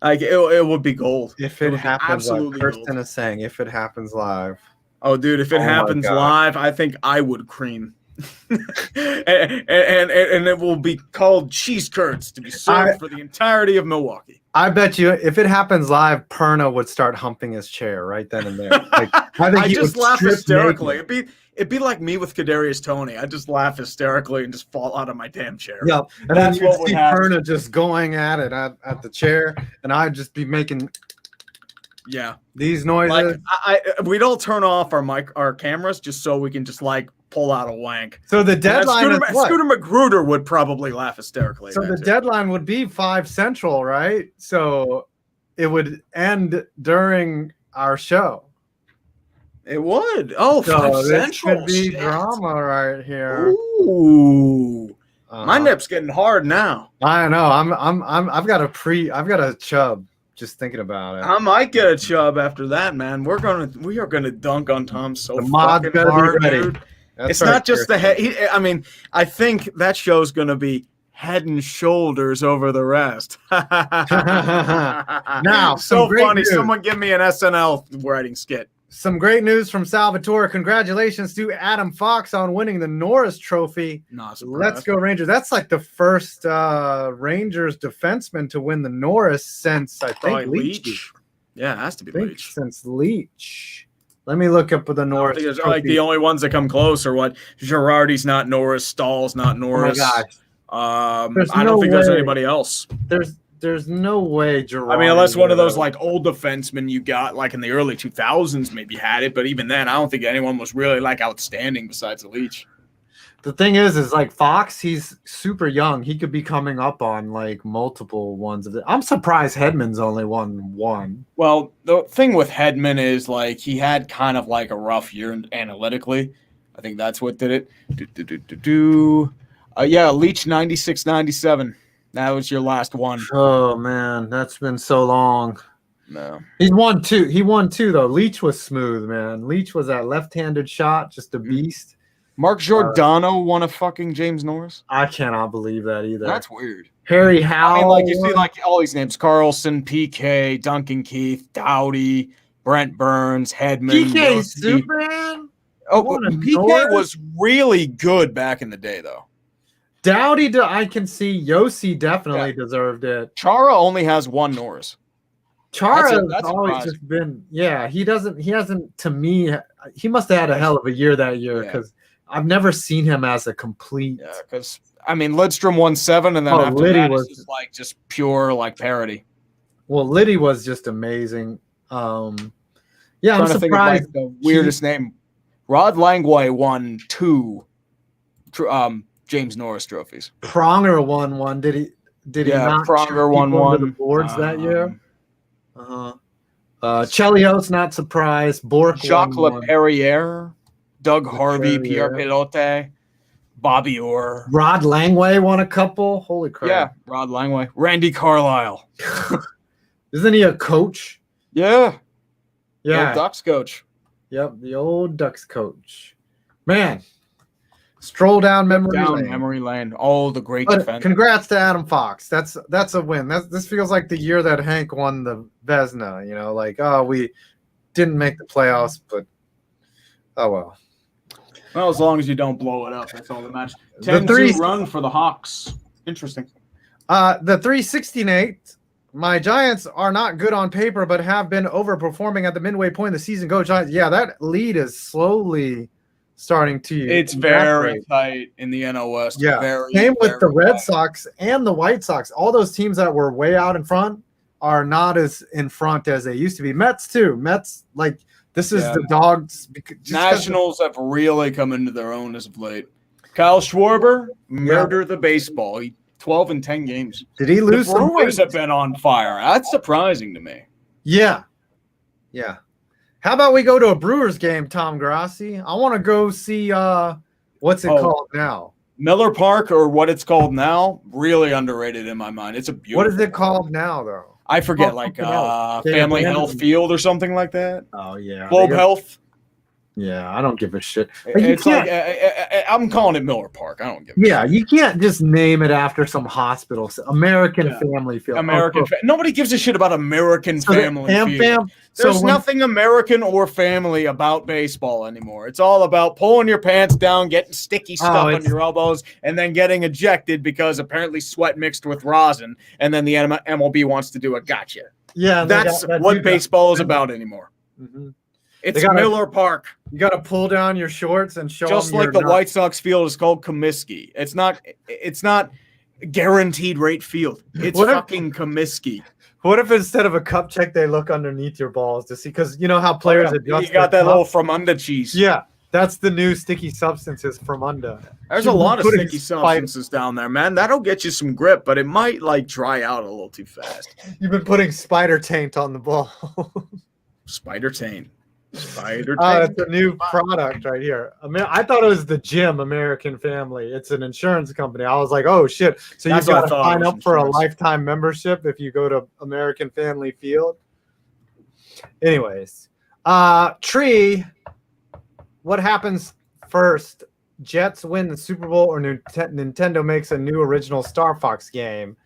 Like it would be gold if it happens. Absolutely, Kirsten is saying if it happens live. Oh, dude, if it happens live, I think I would cream. and it will be called cheese curds to be served for the entirety of Milwaukee. I bet you if it happens live, Perna would start humping his chair right then and there. Like, I think he just laugh hysterically. It'd be like me with Kadarius Toney. I just laugh hysterically and just fall out of my damn chair. Yep. And that's then you'd see Perna just going at it at the chair, and I'd just be making these noises. Like we'd all turn off our cameras just so we can just like pull out a wank. So the deadline is what? Scooter Magruder would probably laugh hysterically. So the deadline would be 5 Central, right? So it would end during our show. It would. Oh, so 5 Central. This could be drama right here. Ooh. My nip's getting hard now. I know. I've got a chub. Just thinking about it. I might get a chub after that, man. We are gonna dunk on Tom so fucking hard, dude. It's not just the head. I think that show's gonna be head and shoulders over the rest. Now, so great funny. news. Someone give me an SNL writing skit. Some great news from Salvatore. Congratulations to Adam Fox on winning the Norris Trophy. Not Let's go Rangers. That's like the first Rangers defenseman to win the Norris since, I think, Leach. Yeah, it has to be Leach. Since Leach. Let me look up the Norris I think Trophy. like the only ones that come close are what? Girardi's not Norris. Stahl's not Norris. Oh my gosh. I don't think there's anybody else. There's no way Girardi. I mean, unless one of those like old defensemen you got like in the early 2000s maybe had it, but even then, I don't think anyone was really like outstanding besides Leach. The thing is like Fox, he's super young. He could be coming up on like multiple ones of it. I'm surprised Hedman's only won one. Well, the thing with Hedman is like he had kind of like a rough year analytically. I think that's what did it. Yeah, Leach 96-97. That was your last one. Oh man, that's been so long. No. He won two though. Leach was smooth, man. Leach was that left-handed shot, just a beast. Mark Giordano won a fucking James Norris. I cannot believe that either. That's weird. Harry Howell. I mean, like you see, like all these names: Carlson, PK, Duncan Keith, Doughty, Brent Burns, Hedman. PK Superman. Oh, PK was really good back in the day, though. Doughty, I can see. Yossi definitely deserved it. Chara only has one Norris. Chara has always just been, he hasn't, to me, he must have had a hell of a year that year because I've never seen him as a complete. Yeah, because, I mean, Lidstrom won 7, and then after Liddy that, was just pure, like, parody. Well, Liddy was just amazing. I'm surprised. Think of, like, the weirdest name. Rod Langway won 2 James Norris trophies. Pronger won one. Did he not? Pronger won one. The boards that year. Chelios, not surprised. Bork Jacques Leperriere, Doug Harvey, Pierre Pilote, Bobby Orr. Rod Langway won a couple. Holy crap. Yeah, Rod Langway. Randy Carlisle. Isn't he a coach? Yeah. Yeah. Old Ducks coach. Yep, the old Ducks coach. Man. Stroll down memory lane. Oh, the great defense. Congrats to Adam Fox. That's a win. This feels like the year that Hank won the Vezina. You know, like, we didn't make the playoffs, but oh well. Well, as long as you don't blow it up, that's all that matters. 10-2 run for the Hawks. Interesting. The 3-16-8. My Giants are not good on paper, but have been overperforming at the midway point of the season. Go Giants! Yeah, that lead is slowly starting to. It's very tight in the NL West. Yeah, same with the Red Sox and the White Sox. All those teams that were way out in front are not as in front as they used to be. Mets too. Mets, like, this is the dogs. Nationals have really come into their own as of late. Kyle Schwarber murdered the baseball. He 12 in 10 games. Did he lose? The Brewers have been on fire. That's surprising to me. Yeah. How about we go to a Brewers game, Tom Grassi? I want to go see what's it called now? Miller Park, or what it's called now, really underrated in my mind. It's a beautiful. What is it called now, though? I forget, like Family Health Field or something like that. Oh yeah, Globe Health. Yeah, I don't give a shit. It's like I'm calling it Miller Park. I don't give a shit. Yeah, you can't just name it after some hospital. American Family Field. Nobody gives a shit about American Family Field. There's nothing American or family about baseball anymore. It's all about pulling your pants down, getting sticky stuff on your elbows, and then getting ejected because apparently sweat mixed with rosin, and then the MLB wants to do a gotcha. Yeah, that's what baseball is about anymore. Mm-hmm. It's Miller Park. You got to pull down your shorts and show just like the White Sox field is called Comiskey. It's not guaranteed rate field. It's fucking Comiskey. What if instead of a cup check, they look underneath your balls to see? Because you know how players adjust. You got that little Fromunda cheese. Yeah, that's the new sticky substances Fromunda. There's a lot of sticky substances down there, man. That'll get you some grip, but it might like dry out a little too fast. You've been putting spider taint on the ball. Spider taint. It's a new product right here. I thought it was the gym American Family. It's an insurance company. I was like, oh shit. So you've got to sign up for a lifetime membership if you go to American Family Field. Anyways, Tree, what happens first? Jets win the Super Bowl or Nintendo makes a new original Star Fox game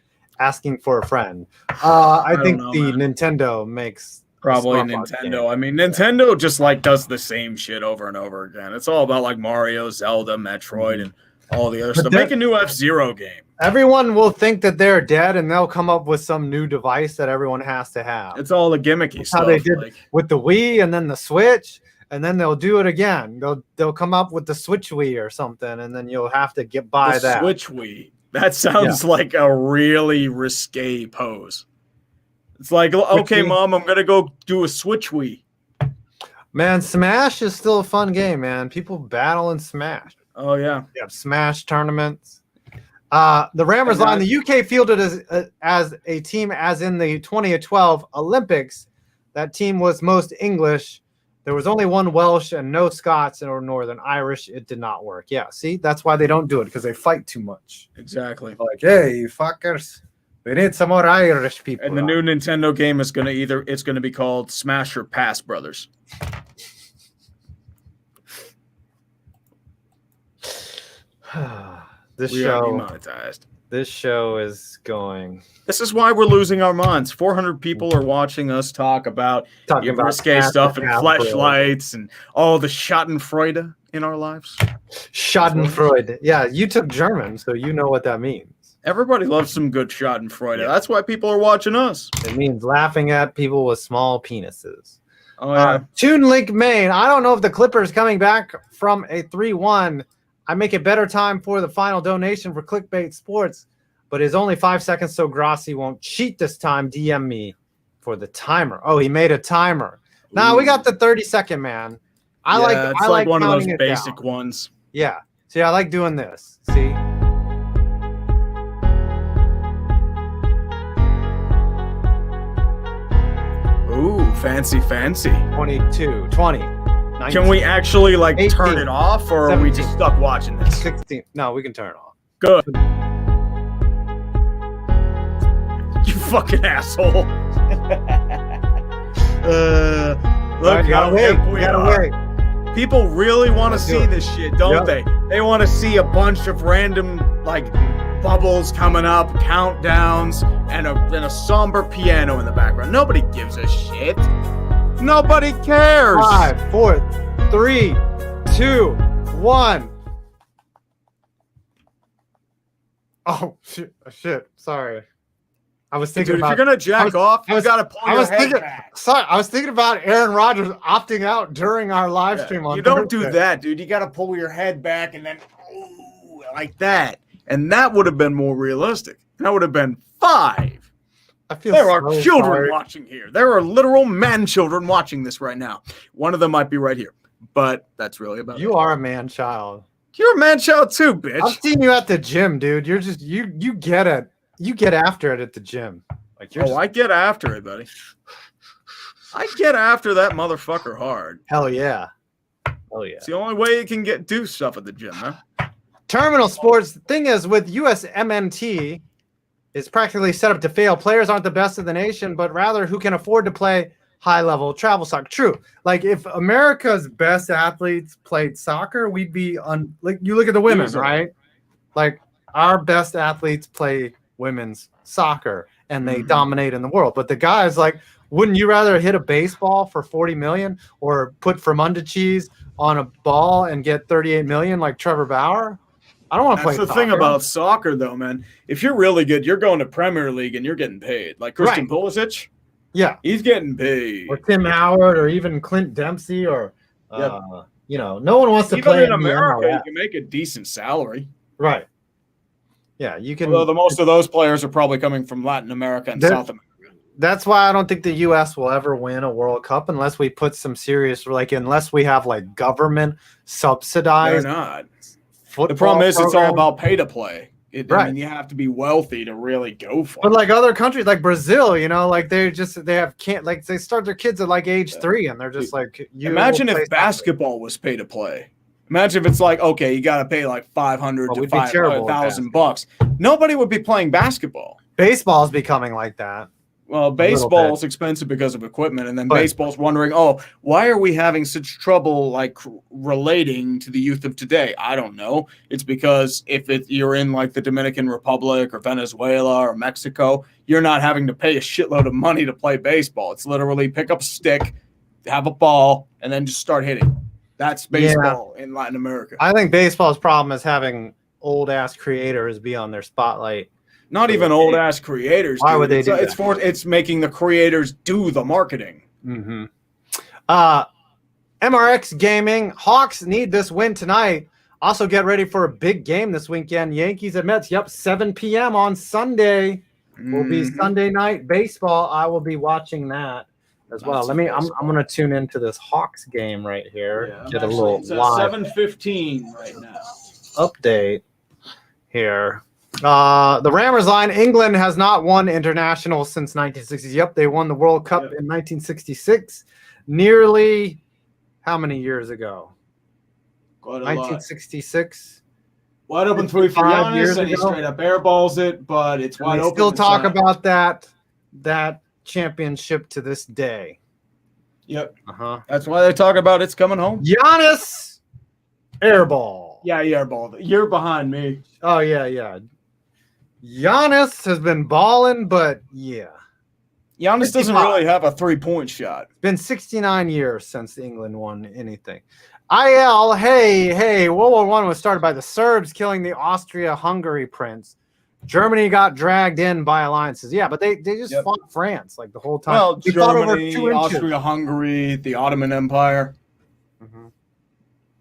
asking for a friend? I think don't know, the man. Nintendo makes Probably Star Fox Nintendo. game. I mean, Nintendo just like does the same shit over and over again. It's all about like Mario, Zelda, Metroid, and all the other But stuff. that- Make a new F-Zero game. Everyone will think that they're dead, and they'll come up with some new device that everyone has to have. It's all the gimmicky That's stuff. how they did like, with the Wii and then the Switch, and then they'll do it again. They'll come up with the Switch Wii or something, and then you'll have to get by the that. Switch Wii. That sounds like a really risque pose. It's like, okay, Wii? Mom, I'm gonna go do a Switch Wii. Man, Smash is still a fun game, man. People battle in Smash. Oh yeah. You have Smash tournaments. The Rammers line, the UK fielded as a team as in the 2012 Olympics. That team was most English. There was only one Welsh and no Scots or Northern Irish. It did not work. Yeah, see, that's why they don't do it, because they fight too much. Exactly. Like, hey, you fuckers, we need some more Irish people. And the new Nintendo game is it's gonna be called Smash or Pass Brothers. This We are show demonetized. is going This is why we're losing our minds. 400 people are watching us talk about talking about risque stuff and Smash, flashlights and all the Schadenfreude in our lives. Schadenfreude. Yeah, you took German, so you know what that means. Everybody loves some good Schadenfreude. That's why people are watching us. It means laughing at people with small penises. Oh yeah. Tune Link Maine. I don't know if the Clippers coming back from a 3-1. I make it better time for the final donation for Clickbait Sports, but it's only 5 seconds, so Grossi won't cheat this time. DM me for the timer. Oh, he made a timer. Now we got the 30-second man. I it's like one of those counting it basic down. ones. Yeah. See, I like doing this. See? Ooh, fancy. 22, 20, 19, Can we actually like 18, turn it off, or are we 17, just stuck watching this? 16. No, we can turn it off. Good. You fucking asshole. Look You how gotta wait. hip You we gotta are. wait. People really want to Let's do see it. this shit, don't they? They want to see a bunch of random like bubbles coming up, countdowns, and a somber piano in the background. Nobody gives a shit. Nobody cares. 5, 4, 3, 2, 1. Oh shit! Sorry, I was thinking Dude, if about. you're gonna jack off, I you was- gotta pull I your was head thinking. back. Sorry, I was thinking about Aaron Rodgers opting out during our live stream on. You don't do Thursday. that, dude. You gotta pull your head back and then ooh, like that, and that would have been more realistic. That would have been 5. I feel There are so children sorry. watching here. There are literal man children watching this right now. One of them might be right here, but that's really about You it. are a man child. You're a man child too, I've bitch. seen you at the gym, dude. You're just you get it. You get after it at the gym. Like you're Oh, just, I get after it, buddy. I get after that motherfucker hard. hell yeah. Hell yeah. It's the only way you can do stuff at the gym, man. Terminal sports. The thing is, with USMNT, is practically set up to fail. Players aren't the best of the nation, but rather who can afford to play high-level travel soccer. True. Like if America's best athletes played soccer, we'd be on. Like you look at the women, Easily. right? Like our best athletes play women's soccer, and they Mhm. dominate in the world. But the guys, like, wouldn't you rather hit a baseball for 40 million or put Fremunda cheese on a ball and get 38 million like Trevor Bauer? I don't want to play That's the soccer. thing about soccer, though, man. If you're really good, you're going to Premier League and you're getting paid. Like Christian Pulisic, yeah, he's getting paid. or Tim Howard, or even Clint Dempsey, or no one wants to Even play in America, the you can make a decent salary. right? Yeah, you can. Although the most of those players are probably coming from Latin America and They're- South America. That's why I don't think the U.S. will ever win a World Cup unless we put some serious, unless we have like government They're subsidized not. football. The problem is it's all program. about pay to play. I Right. mean, you have to be wealthy to really go for But it. like other countries, like Brazil, like they start their kids at like age 3, and they're just like, Imagine will play if soccer. basketball was pay to play. Imagine if it's like, okay, you got to pay like 500 Well, to we'd be terrible at $5,000 bucks. Nobody would be playing basketball. Baseball is becoming like that. Well, little baseball's expensive because of equipment, and then But- baseball's wondering, oh, why are we having such trouble relating to the youth of today? I don't know. It's because you're in like the Dominican Republic or Venezuela or Mexico, you're not having to pay a shitload of money to play baseball. It's literally pick up a stick, have a ball, and then just start hitting. That's baseball in Latin America. I think baseball's problem is having old ass creators be on their spotlight. Not even old ass creators. Why dude. would they do It's that? it's making the creators do the marketing. Mm-hmm. MRX Gaming, Hawks need this win tonight. Also get ready for a big game this weekend. Yankees at Mets. Yep, 7 p.m. on Sunday will be Mhm. Sunday night baseball. I will be watching that as well. Lots I'm of gonna tune into this Hawks game right here. Yeah, Get a little live 7:15 right now. update here. The Rammers line, England has not won international since 1960s. Yep, they won the World Cup in 1966. Nearly how many years ago? Quite a lot. 1966. Wide open three for 5 years Giannis, and he ago. straight up airballs it, but it's And wide they open. still talk inside. about that championship to this day. Yep, Uh-huh. that's why they talk about it's coming home. Giannis airball. Yeah, he airballed it. You're behind me. Oh yeah. Giannis has been balling, but yeah. Giannis doesn't 55. really have a 3-point shot. It's been 69 years since England won anything. Hey, World War I was started by the Serbs killing the Austria-Hungary prince. Germany got dragged in by alliances. Yeah, but they just Yep. fought France like the whole time. Well, They fought over Germany, 2 inches. Austria-Hungary, the Ottoman Empire. Mhm.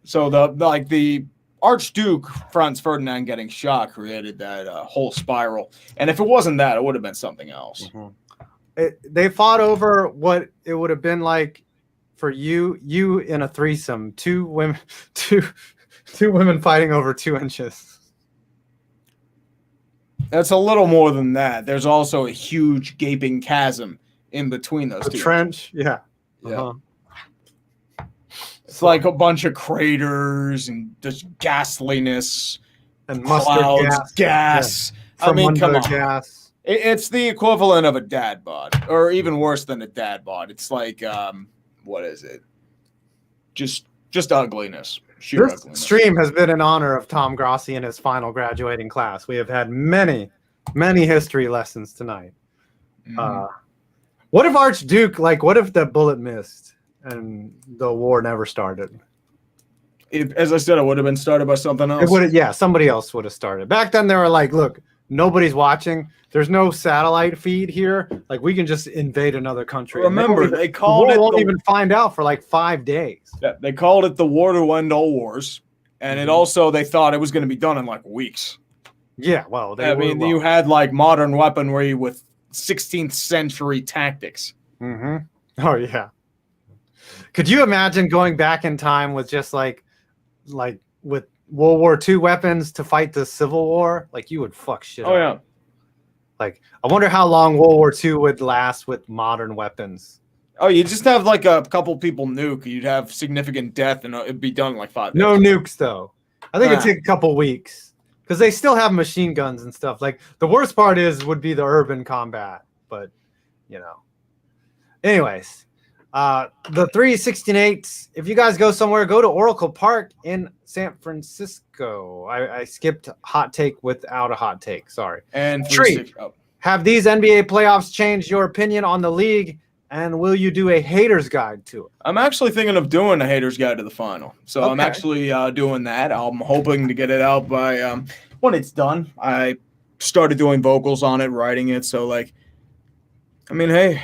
So the Archduke Franz Ferdinand getting shot created that whole spiral. And if it wasn't that, it would have been something else. They fought over what it would have been like for you in a threesome. Two women fighting over 2 inches. That's a little more than that. There's also a huge gaping chasm in between those The two. trench, yeah. Yeah. Uh-huh. It's like a bunch of craters and just ghastliness, And mustard clouds, gas. gas. I mean, come Mustard on. gas. It's the equivalent of a dad bod, or even worse than a dad bod. It's like, what is it? Just ugliness. Sheer This ugliness. stream has been in honor of Tom Grossi and his final graduating class. We have had many history lessons tonight. Mhm. What if Archduke, what if the bullet missed and the war never started? As I said, it would have been started by something else. It would, yeah, somebody else would have started. Back then, they were like, look, nobody's watching. There's no satellite feed here. Like, we can just invade another country. And Remember, they called the it world won't the- even find out for like 5 days. Yeah, they called it the war to end all wars, and it also they thought it was going to be done in like weeks. Yeah, well, they I were mean, wrong. you had like modern weaponry with 16th century tactics. Oh yeah. Could you imagine going back in time with just like with World War II weapons to fight the Civil War? Like you would fuck shit Oh up. yeah, Like I wonder how long World War II would last with modern weapons. oh you just have like a couple people nuke, you'd have significant death, and it'd be done in like 5 days. No nukes though. I think it'd Ah. take a couple weeks because they still have machine guns and stuff. Like the worst part would be the urban combat, but you know. Anyways, the 316-8s. If you guys go somewhere, go to Oracle Park in San Francisco. I skipped hot take without a hot take. Sorry. And Tree. 360 oh. Have these NBA playoffs changed your opinion on the league? And will you do a hater's guide to it? I'm actually thinking of doing a haters guide to the final, so I'm Okay. actually doing that. I'm hoping to get it out by when it's done. I started doing vocals on it, writing it, so like, I mean, hey,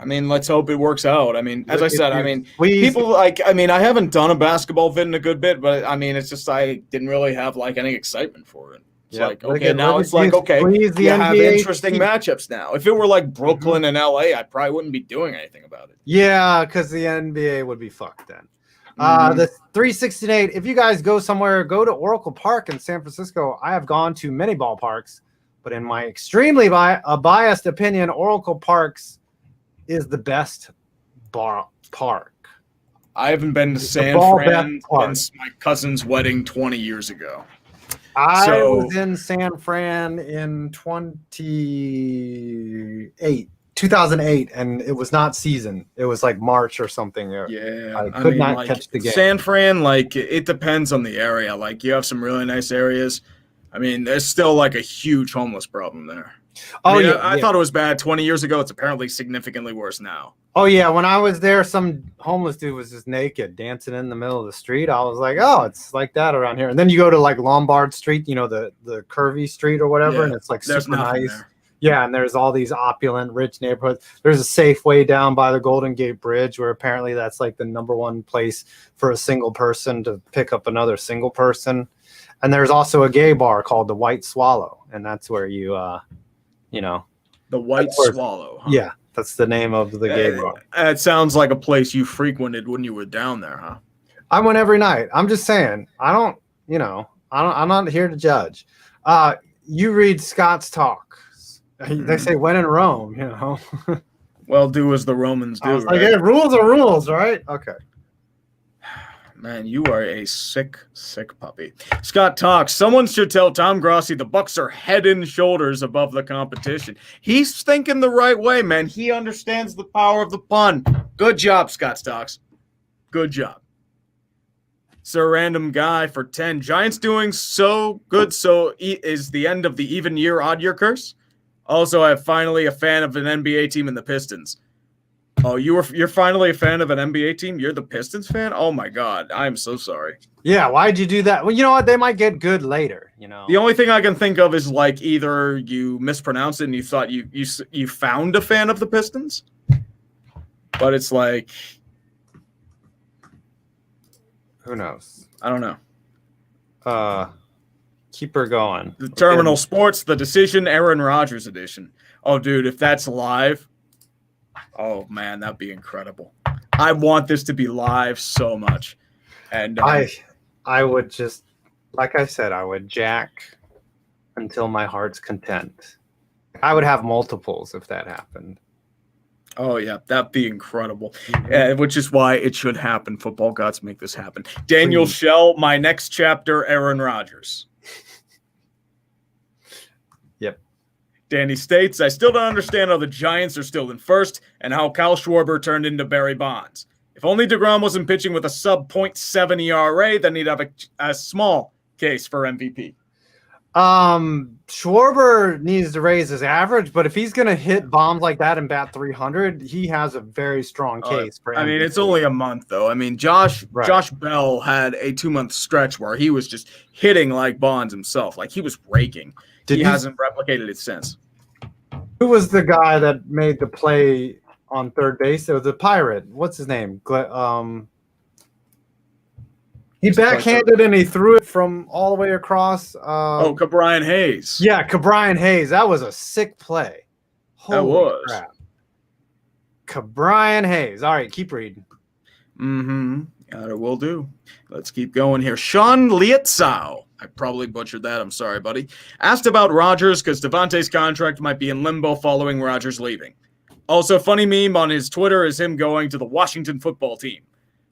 let's hope it works out. I mean, as I said, Please. people like, I haven't done a basketball vid in a good bit, but it's just I didn't really have like any excitement for it. It's Yep. like, Look okay, at- now look it's at like, these- okay, please, the you have NBA interesting team. matchups now. If it were like Brooklyn and LA, I probably wouldn't be doing anything about it. Yeah, because the NBA would be fucked then. Mhm. The 368. If you guys go somewhere, go to Oracle Park in San Francisco. I have gone to many ballparks, but in my extremely biased opinion, Oracle Parks is the best park. I haven't been to San ball Fran bat park. since my cousin's wedding 20 years ago. I So- was in San Fran in 28. 2008, and it was not season. It was like March or something. Yeah, I could not like, catch the game. San Fran, like it depends on the area. Like you have some really nice areas. I mean, there's still like a huge homeless problem there. Oh, yeah, I yeah. thought it was bad 20 years ago. It's apparently significantly worse now. Oh, yeah. When I was there, some homeless dude was just naked dancing in the middle of the street. I was like, oh, it's like that around here. And then you go to like Lombard Street, you know, the curvy street or whatever, Yeah, and it's like there's super nothing nice. there. Yeah, and there's all these opulent, rich neighborhoods. There's a Safeway down by the Golden Gate Bridge where apparently that's like the number one place for a single person to pick up another single person. And there's also a gay bar called the White Swallow, and that's where you, you know. The White Swallow. Huh? Yeah, that's the name of the gay bar. It sounds like a place you frequented when you were down there, huh? I went every night. I'm just saying. I don't, you know, I'm not here to judge. You read Scott's talk. They say when in Rome, you know. Well, do as the Romans do. Like, hey, rules are rules, right? Okay. Man, you are a sick, sick puppy. Scott talks. Someone should tell Tom Grossi the Bucks are head and shoulders above the competition. He's thinking the right way, man. He understands the power of the pun. Good job, Scott Stocks. Good job. Sir Random Guy for 10. Giants doing so good, so is the end of the even year, odd year curse? Also, I'm finally a fan of an NBA team in the Pistons. Oh, you're finally a fan of an NBA team? You're the Pistons fan? Oh my God, I'm so sorry. Yeah, why'd you do that? Well, you know what? They might get good later. You know. The only thing I can think of is like either you mispronounced it and you thought you found a fan of the Pistons, but it's like, who knows? I don't know. Keep her going. The Terminal Sports, The Decision, Aaron Rodgers edition. Oh, dude, if that's live, oh man, that'd be incredible. I want this to be live so much. And I would just, like I said, I would jack until my heart's content. I would have multiples if that happened. Oh yeah, that'd be incredible. Which is why it should happen. Football gods make this happen. Daniel Shell, my next chapter, Aaron Rodgers. Yep. Danny states, I still don't understand how the Giants are still in first and how Kyle Schwarber turned into Barry Bonds. If only DeGrom wasn't pitching with a sub .7 ERA, then he'd have a small case for MVP. Schwarber needs to raise his average, but if he's going to hit bombs like that and bat 300, he has a very strong case for MVP. I mean, it's only a month, though. I mean, Josh Bell had a 2-month stretch where he was just hitting like Bonds himself. Like, he was raking. He hasn't replicated it since. Who was the guy that made the play on third base? It was the Pirate. What's his name? He backhanded and he threw it from all the way across. Ke'Bryan Hayes. Yeah, Ke'Bryan Hayes. That was a sick play. Holy crap. Ke'Bryan Hayes. All right, keep reading. It will do. Let's keep going here. Sean Lietzau. I probably butchered that. I'm sorry, buddy. Asked about Rodgers because Devontae's contract might be in limbo following Rodgers leaving. Also, funny meme on his Twitter is him going to the Washington football team.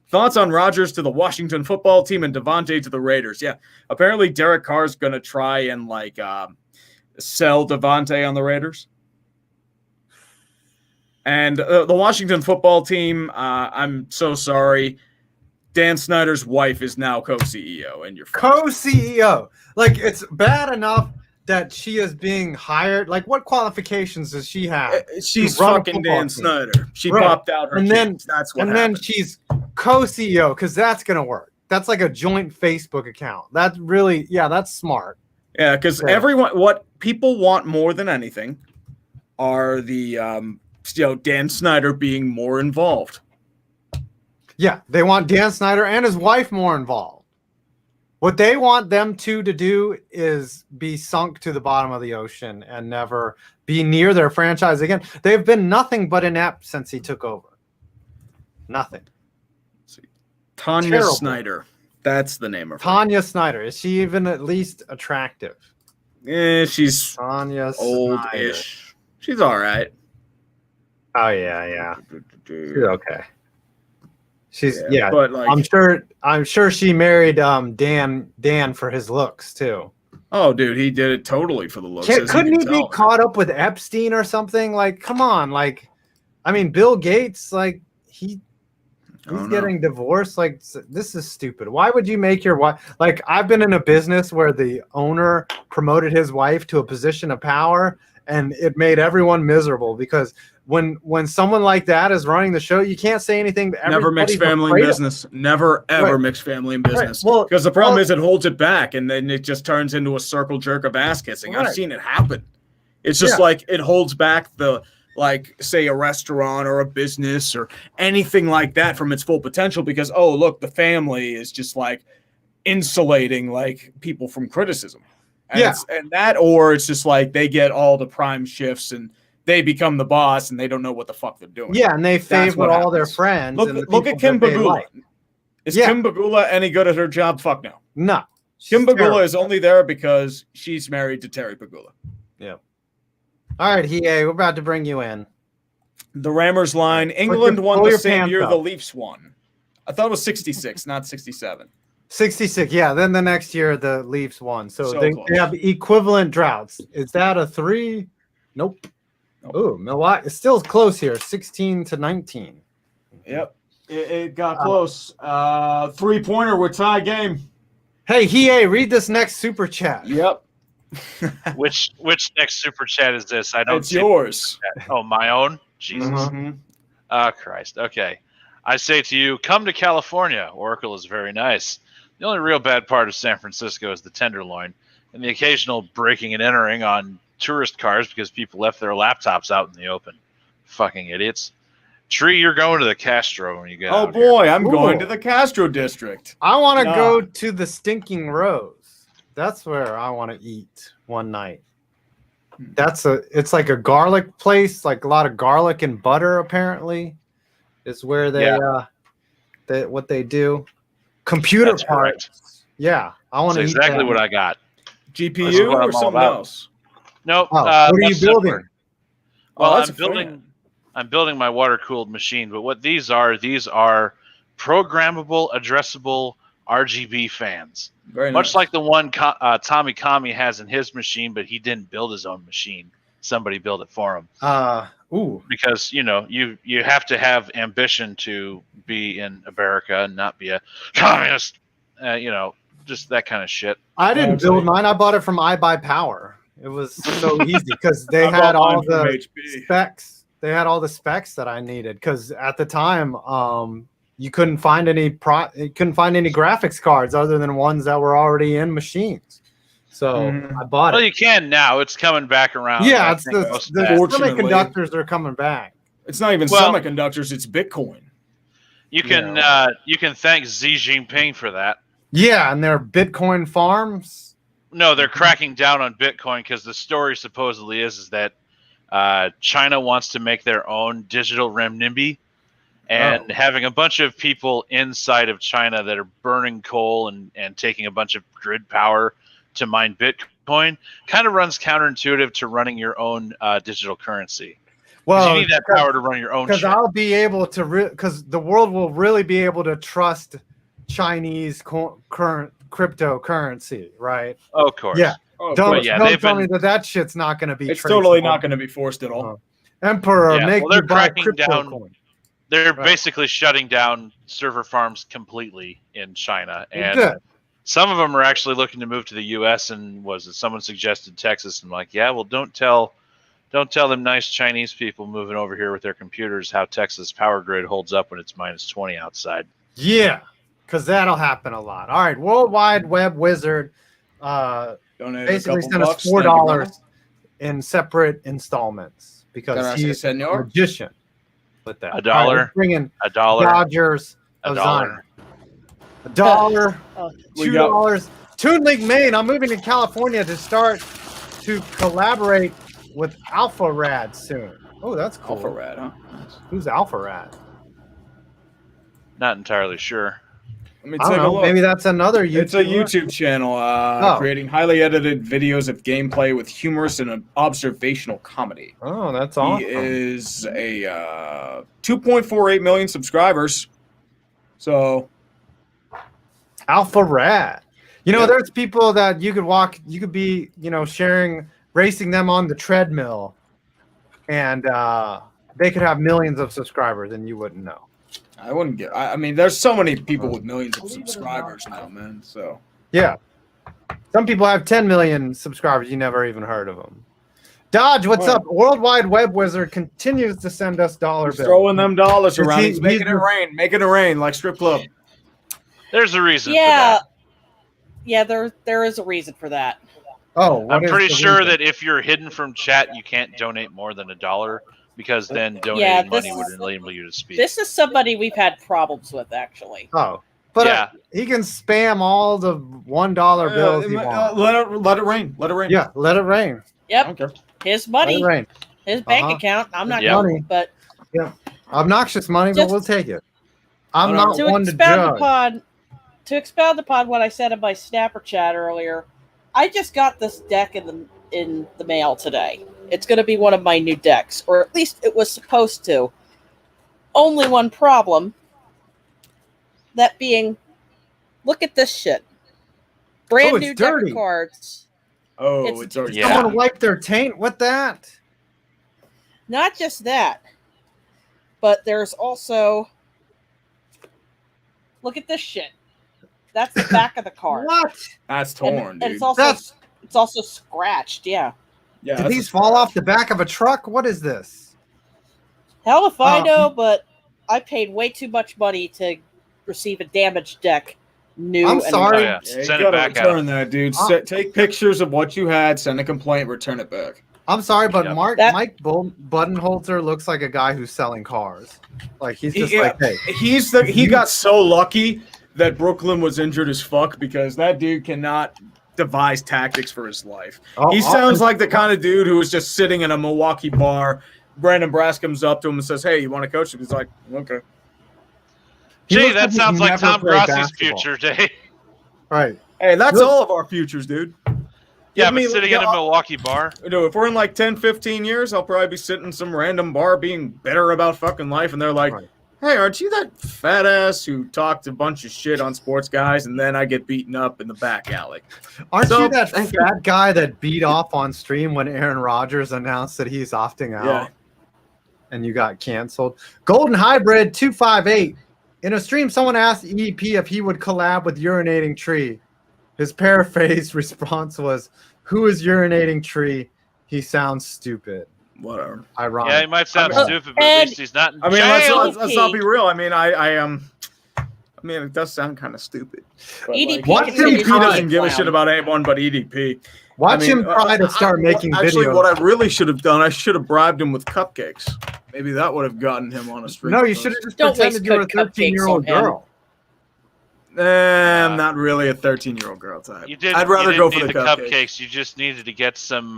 Thoughts on Rodgers to the Washington football team and Devontae to the Raiders? Yeah, apparently Derek Carr's going to try and sell Devontae on the Raiders. And the Washington football team, I'm so sorry. Dan Snyder's wife is now co-CEO, and you're co-CEO. Like, it's bad enough that she is being hired. Like, what qualifications does she have? She's fucking Dan Snyder. She popped out her kids. That's what happened. Then she's co-CEO because that's gonna work. That's like a joint Facebook account. That's really, that's smart. Yeah, because everyone, what people want more than anything, are the Dan Snyder being more involved. Yeah, they want Dan Snyder and his wife more involved. What they want them to do is be sunk to the bottom of the ocean and never be near their franchise again. They've been nothing but inept since he took over. Nothing. Tanya Snyder. That's the name of her. Tanya Snyder. Is she even at least attractive? Yeah, she's Tanya old-ish. Snyder. She's all right. Oh, yeah. She's okay. She's but I'm sure she married Dan for his looks too. Oh, dude, he did it totally for the looks. as you Couldn't can he be tell. caught up with Epstein or something? Like, come on. Like, I mean, Bill Gates, like, he's getting divorced. Like, this is stupid. Why would you make your wife? Like, I've been in a business where the owner promoted his wife to a position of power, and it made everyone miserable because when someone like that is running the show, you can't say anything. Never mix family and business. Never ever mix family and business. Well, because the problem is it holds it back, and then it just turns into a circle jerk of ass kissing. I've seen it happen. It's just like it holds back the, like, say a restaurant or a business or anything like that from its full potential because, oh, look, the family is just like insulating like people from criticism. And or it's just like they get all the prime shifts and they become the boss and they don't know what the fuck they're doing. Yeah, and they favor all their friends. Look at Kim Bagula. Is Kim Bagula any good at her job? Fuck no. No. Kim Bagula is only there because she's married to Terry Pagula. Yeah. All right, we're about to bring you in. The Rammers line. England won the same year the Leafs won. I thought it was 66, not 67. 66, yeah. Then the next year the Leafs won. So they have equivalent droughts. Is that a 3? Nope. Oh, Milwaukee. It's still close here, 16-19. Yep. It got close. 3-pointer with tie game. Hey, read this next super chat. Yep. Which next super chat is this? I don't. It's yours. Oh, my own. Jesus. Mm-hmm. Oh, Christ. Okay. I say to you, come to California. Oracle is very nice. The only real bad part of San Francisco is the Tenderloin and the occasional breaking and entering on tourist cars because people left their laptops out in the open. Fucking idiots. Tree, you're going to the Castro when you get out boy, here. I'm going to the Castro district. I want to go to the Stinking Rose. That's where I want to eat one night. It's like a garlic place, like a lot of garlic and butter apparently is where they what they do. Computer That's parts. correct. Yeah, I want to eat exactly what I got. GPU or something else? Nope. What are you building? Well, I'm building my water-cooled machine, but what these are programmable, addressable RGB fans. Very nice. Much like the one Tommy Kami has in his machine, but he didn't build his own machine. Somebody built it for him. Because, you have to have ambition to be in America and not be a communist, just that kind of shit. I didn't build mine. I bought it from iBuyPower. It was so easy because they had all the specs. They had all the specs that I needed because at the time, you couldn't find any graphics cards other than ones that were already in machines. So I bought it. Well, you can now. It's coming back around. Yeah, it's the semiconductors are coming back. It's not even semiconductors; it's Bitcoin. You can you can thank Xi Jinping for that. Yeah, and their Bitcoin farms. No, they're cracking down on Bitcoin because the story supposedly is that China wants to make their own digital renminbi, and having a bunch of people inside of China that are burning coal and taking a bunch of grid power to mine Bitcoin kind of runs counterintuitive to running your own digital currency. Well, you need that power to run your own. Because I'll be able to, because the world will really be able to trust Chinese current cryptocurrency, right? Oh, of course. Yeah. Don't tell me that shit's not going to be. It's totally not going to be forced at all. Emperor, make me buy crypto coin. They're basically shutting down server farms completely in China, and some of them are actually looking to move to the U.S. And someone suggested Texas? And I'm like, yeah, well, don't tell them nice Chinese people moving over here with their computers how Texas power grid holds up when it's -20 outside. Yeah, because that'll happen a lot. All right, World Wide Web Wizard basically sent us $4 in separate installments because he's a magician with that. $1, right, bringing $1, Dodgers of Zion. $1, $2. Toon Link Maine. I'm moving to California to start to collaborate with Alpha Rad soon. Oh, that's cool. Alpha Rad, huh? Who's Alpha Rad? Not entirely sure. Let me take a look. Maybe that's another YouTube. It's a YouTube channel creating highly edited videos of gameplay with humorous and observational comedy. Oh, that's awesome. He is a 2.48 million subscribers. So, Alpha Rad. You know, Yeah. there's people that you could be, racing them on the treadmill, and they could have millions of subscribers, and you wouldn't know. I wouldn't get. I mean, there's so many people with millions of subscribers now, man. So Yeah. Some people have 10 million subscribers. You never even heard of them. Dodge, what's Well, up? World Wide Web Wizard continues to send us dollar he's bills. throwing them dollars around. He- He's making it he's- rain, making it rain like strip club. There's a reason Yeah. for that. Yeah, there is a reason for that. Oh, what I'm is pretty the sure reason? that if you're hidden from chat, you can't donate more than $1 because then donating Yeah, money this would is- enable you to speak. This is somebody we've had problems with, actually. Oh, but Yeah. he can spam all the $1 bills he wants. Let it rain. Let it rain. Yeah, let it rain. I Yep, don't care. his Let money, it rain. his bank Uh-huh. account. I'm not Yeah. going, but Obnoxious money, but Just- we'll take it. I'm Whatever. not to one to expound upon what I said in my Snapper chat earlier, I just got this deck in the mail today. It's going to be one of my new decks, or at least it was supposed to. Only one problem. That being, look at this shit. Brand Oh, it's new deck dirty. of cards. Oh, It's- it's already. Yeah. Someone wiped their taint with that. Not just that, but there's also, look at this shit. That's the back of the card. What? That's And, torn, and dude. it's also That's- it's also scratched. Yeah. Yeah, Did that's these a fall off scratch. the back of a truck? What is this? Hell if I Oh. know, but I paid way too much money to receive a damaged deck. New. I'm and sorry. Oh, yeah. Yeah, you Send it gotta back out. return that, dude. Take pictures of what you had, send a complaint, return it back. I'm sorry, but Yep. Mike Budenholzer looks like a guy who's selling cars. Like he's just Yeah. like, hey, He got so lucky that Brooklyn was injured as fuck because that dude cannot devise tactics for his life. He sounds like the kind of dude who was just sitting in a Milwaukee bar. Brandon Brass comes up to him and says, "Hey, you want to coach him?" He's like, "Okay." He Gee, looks that he's sounds like never Tom played Grossi's basketball. future, Dave. Right. Hey, that's Look- all of our futures, dude. Yeah, Give but me- sitting yeah, in a Milwaukee bar. Dude, if we're in like 10, 15 years, I'll probably be sitting in some random bar being bitter about fucking life, and they're like, Right. "Hey, aren't you that fat ass who talked a bunch of shit on sports guys?" And then I get beaten up in the back alley. Aren't So, you that thank you. fat guy that beat off on stream when Aaron Rodgers announced that he's opting out Yeah. and you got canceled? Golden Hybrid 258. In a stream, someone asked EDP if he would collab with Urinating Tree. His paraphrased response was, "Who is Urinating Tree? He sounds stupid." Whatever. Ironic. Yeah, he might sound I mean- stupid, but at And- least he's not in I mean, jail. let's not be real. I mean, I am. I mean, it does sound kind of stupid. But, EDP What can did be he EDP a doesn't give a clown. shit about anyone but EDP. Watch I mean, him try to start making Actually, videos. what I really should have done, I should have bribed him with cupcakes. Maybe that would have gotten him on a stream. No, you should have just Don't pretended waste you were a good cupcakes 13-year-old on him. girl. I'm not really a 13-year-old girl type. You didn't, I'd rather you go didn't for need the cupcakes. You just needed to get some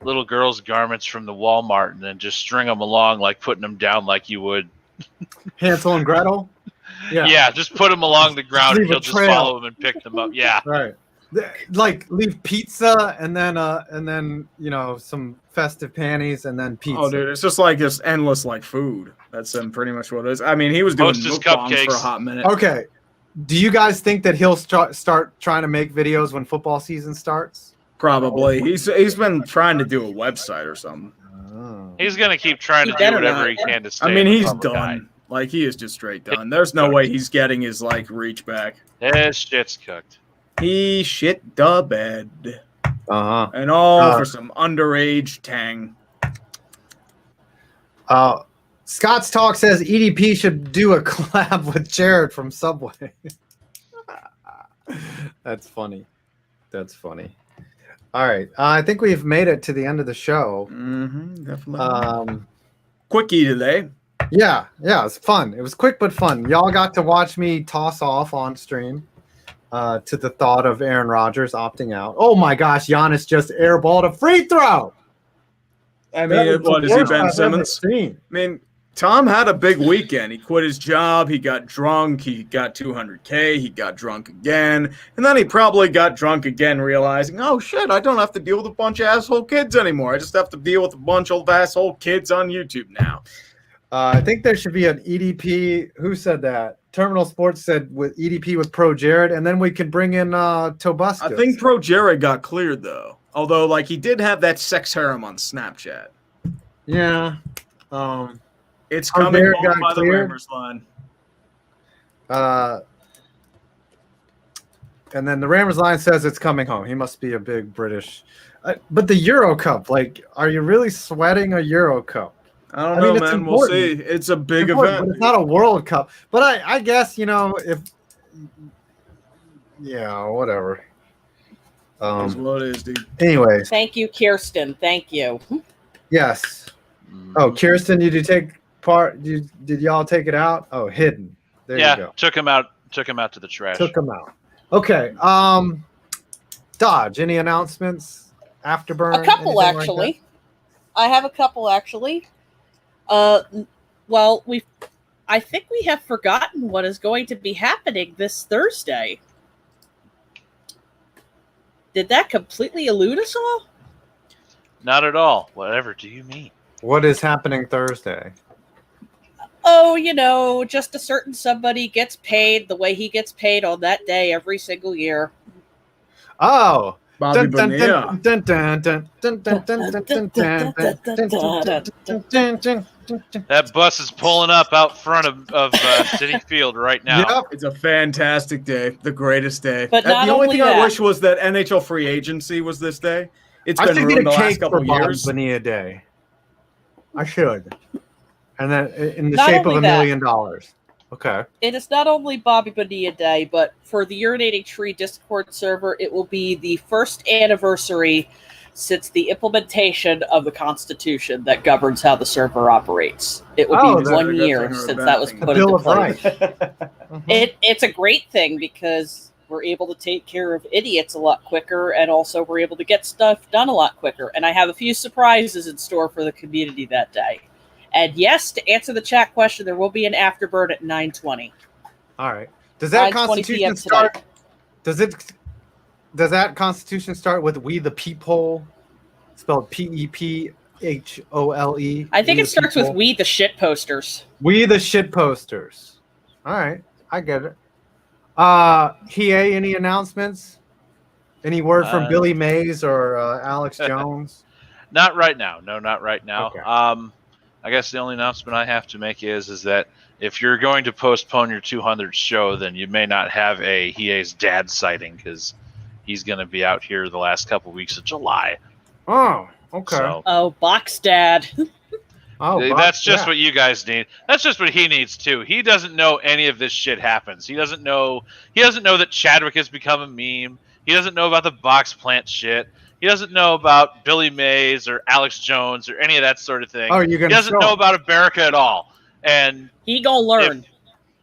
little girls' garments from the Walmart and then just string them along, like putting them down like you would. Hansel and Gretel. Yeah, just put them along the ground and Leave a he'll just trail. follow them and pick them up. Yeah. Right. Like leave pizza and then some festive panties and then pizza. Oh, dude, it's just like this endless like food. That's pretty much what it is. I mean, he was doing Hostess mukbangs for a cupcakes. hot minute. Okay. Do you guys think that he'll start trying to make videos when football season starts? Probably. He's been trying to do a website or something. Oh. He's going to keep trying He to do better whatever not. he can to stay I mean, in the he's public done. Like he is just straight done. There's no way he's getting his like reach back. eye. This shit's cooked. He shit the bed, Uh-huh. and all for some underage tang. Scott's Talk says EDP should do a collab with Jared from Subway. That's funny. That's funny. All right. I think we've made it to the end of the show. Mm-hmm, definitely. Um, Quickie today. yeah, it's fun. It was quick but fun. Y'all got to watch me toss off on stream to the thought of Aaron Rodgers opting out. Oh my gosh, Giannis just airballed a free throw. I That mean, was the what is he, worst Ben I've ever Simmons? seen. I mean, Tom had a big weekend. He quit his job. He got drunk. He got $200K. He got drunk again. And then he probably got drunk again, realizing, oh, shit, I don't have to deal with a bunch of asshole kids anymore. I just have to deal with a bunch of asshole kids on YouTube now. I think there should be an EDP. Who said that? Terminal Sports said with EDP with Pro Jared, and then we could bring in Tobuscus. I think Pro Jared got cleared though. Although, like, he did have that sex harem on Snapchat. Yeah. It's Pro coming Jared home got by the cleared? Rammers line. And then the Rammers line says it's coming home. He must be a big British. But the Euro Cup, like, are you really sweating a Euro Cup? I don't I know, mean, it's man. We'll see. important. It's a big Important, event. but it's not a World Cup. But I guess, if yeah, whatever. That's what it is, dude. Anyways, Thank you, Kirsten. Thank you. yes. Oh, Kirsten, did you take part? Did y'all take it out? Oh, hidden. There you go. Took him out to the trash. Took them out. Okay. Dodge. Any announcements? Afterburn. A couple, anything like actually. I have a couple, actually. Well, I think we have forgotten what is going to be happening this Thursday. Did that completely elude us all? Not at all. Whatever do you mean? that? What is happening Thursday? Oh, just a certain somebody gets paid the way he gets paid on that day every single year. Oh. Bobby Bonilla. That bus is pulling up out front of City Field right now. Yep. It's a fantastic day, the greatest day. But not the only only thing I that- wish was that NHL free agency was this day. It's I been should get ruined a the last cake for couple Bobby years. Bonilla Day. I should. And then in the Not shape of only $1 that- million. Okay. It is not only Bobby Bonilla Day, but for the Urinating Tree Discord server, it will be the first anniversary since the implementation of the Constitution that governs how the server operates. It will Oh, be that's a 1 good year thing or a since bad that was thing? The put Bill into of place. Rights. It's a great thing because we're able to take care of idiots a lot quicker, and also we're able to get stuff done a lot quicker. And I have a few surprises in store for the community that day. And yes, to answer the chat question, there will be an afterburn at 9:20. All right. Does that 9:20 Constitution p.m. start? tonight. Does that Constitution start with "We the People," spelled PEPHOLE? I think We it the starts with People? "We the shit posters." We the shit posters. All right, I get it. Hiei, any announcements? Any word from Billy Mays or Alex Jones? Not right now. No, not right now. Okay. I guess the only announcement I have to make is that if you're going to postpone your 200th show, then you may not have a Hiei's dad sighting because he's going to be out here the last couple weeks of July. Oh, okay. So Oh, Box Dad. Oh, that's just yeah. what you guys need. That's just what he needs too. He doesn't know any of this shit happens. He doesn't know that Chadwick has become a meme. He doesn't know about the box plant shit. He doesn't know about Billy Mays or Alex Jones or any of that sort of thing. Oh, you're He gonna doesn't show know him. about America at all. And He gonna learn.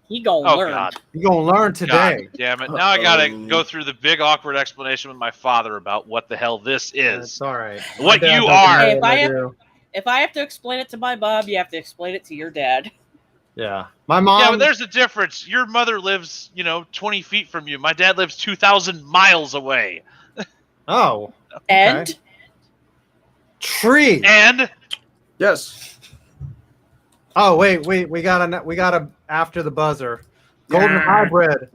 He gonna oh learn. god, You're gonna learn today. God damn it! Now I gotta Uh-oh. go through the big awkward explanation with my father about what the hell this It's is. all right. What My dad you doesn't are. know Hey, if what I I have- do. If I have to explain it to my mom, you have to explain it to your dad. Yeah, my mom. Yeah, but there's a difference. Your mother lives, 20 feet from you. My dad lives 2,000 miles away. Oh, And tree. And Yes. Oh, wait. We got a after the buzzer. Golden Yeah. Hybrid,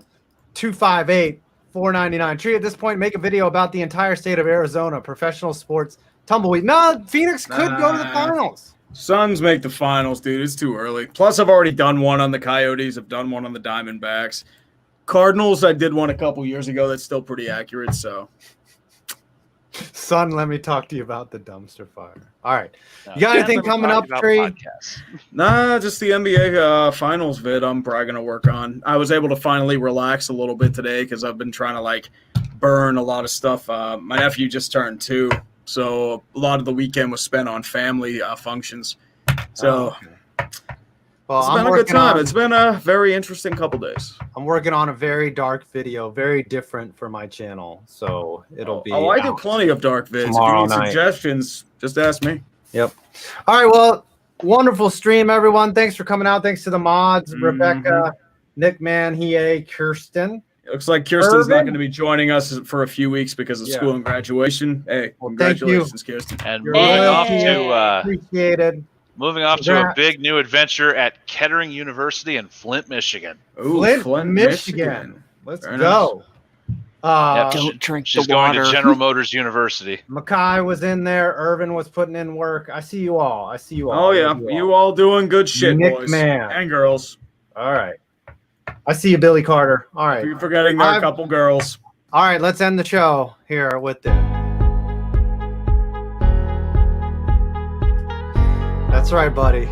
258-499. Tree, at this point, make a video about the entire state of Arizona professional sports tumbleweed. No, Phoenix could go to the Nah. finals. Suns make the finals, dude. It's too early. Plus, I've already done one on the Coyotes. I've done one on the Diamondbacks. Cardinals, I did one a couple years ago. That's still pretty accurate. So Son, let me talk to you about the dumpster fire. All right. no, You got anything never coming talk up, about Tree? podcasts. nah, just the NBA finals vid. I'm probably gonna work on. I was able to finally relax a little bit today because I've been trying to burn a lot of stuff. My nephew just turned 2, so a lot of the weekend was spent on family functions. So Well, it's been a good time. It's been a very interesting couple days. I'm working on a very dark video, very different for my channel. So it'll be. Oh, I do out plenty of dark vids. If you tomorrow need night. suggestions, just ask me. All right. Well, wonderful stream, everyone. Thanks for coming out. Thanks to the mods, Mhm. Rebecca, Nick, Man, Hiei, Kirsten. It looks like Kirsten's not Irvin? going to be joining us for a few weeks because of Yeah. school and graduation. Hey, Well, thank you. congratulations, Kirsten. And Your moving Hey. off loyalty to appreciated. Moving off to a Congrats. big new adventure at Kettering University in Flint, Michigan. Ooh, Flint, Michigan. Let's Very go. Yep. Don't drink She's the going water. to General Motors University. Mackay was in there. Irvin was putting in work. I see you all. Oh yeah, you all doing good shit, Nick boys Man. and girls. All right. I see you, Billy Carter. All right. You're forgetting there are a I've- couple girls. All right, let's end the show here with it. That's right, buddy.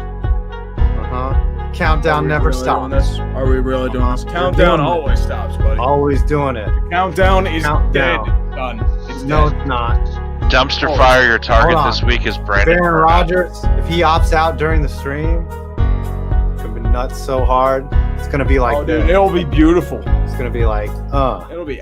Countdown Are we never really doing stops. this? Are we really doing this? We're Countdown doing it. always stops, buddy. Always doing it. Countdown is Countdown. dead. Done. It's No, dead. it's not. Dumpster Oh, fire, your target hold on. this week is Brandon. Baron Burnout. Rogers, if he opts out during the stream, it's gonna be nuts so hard. It's gonna be like Oh, dude, this. it'll be beautiful. It's gonna be like, It'll be absolutely.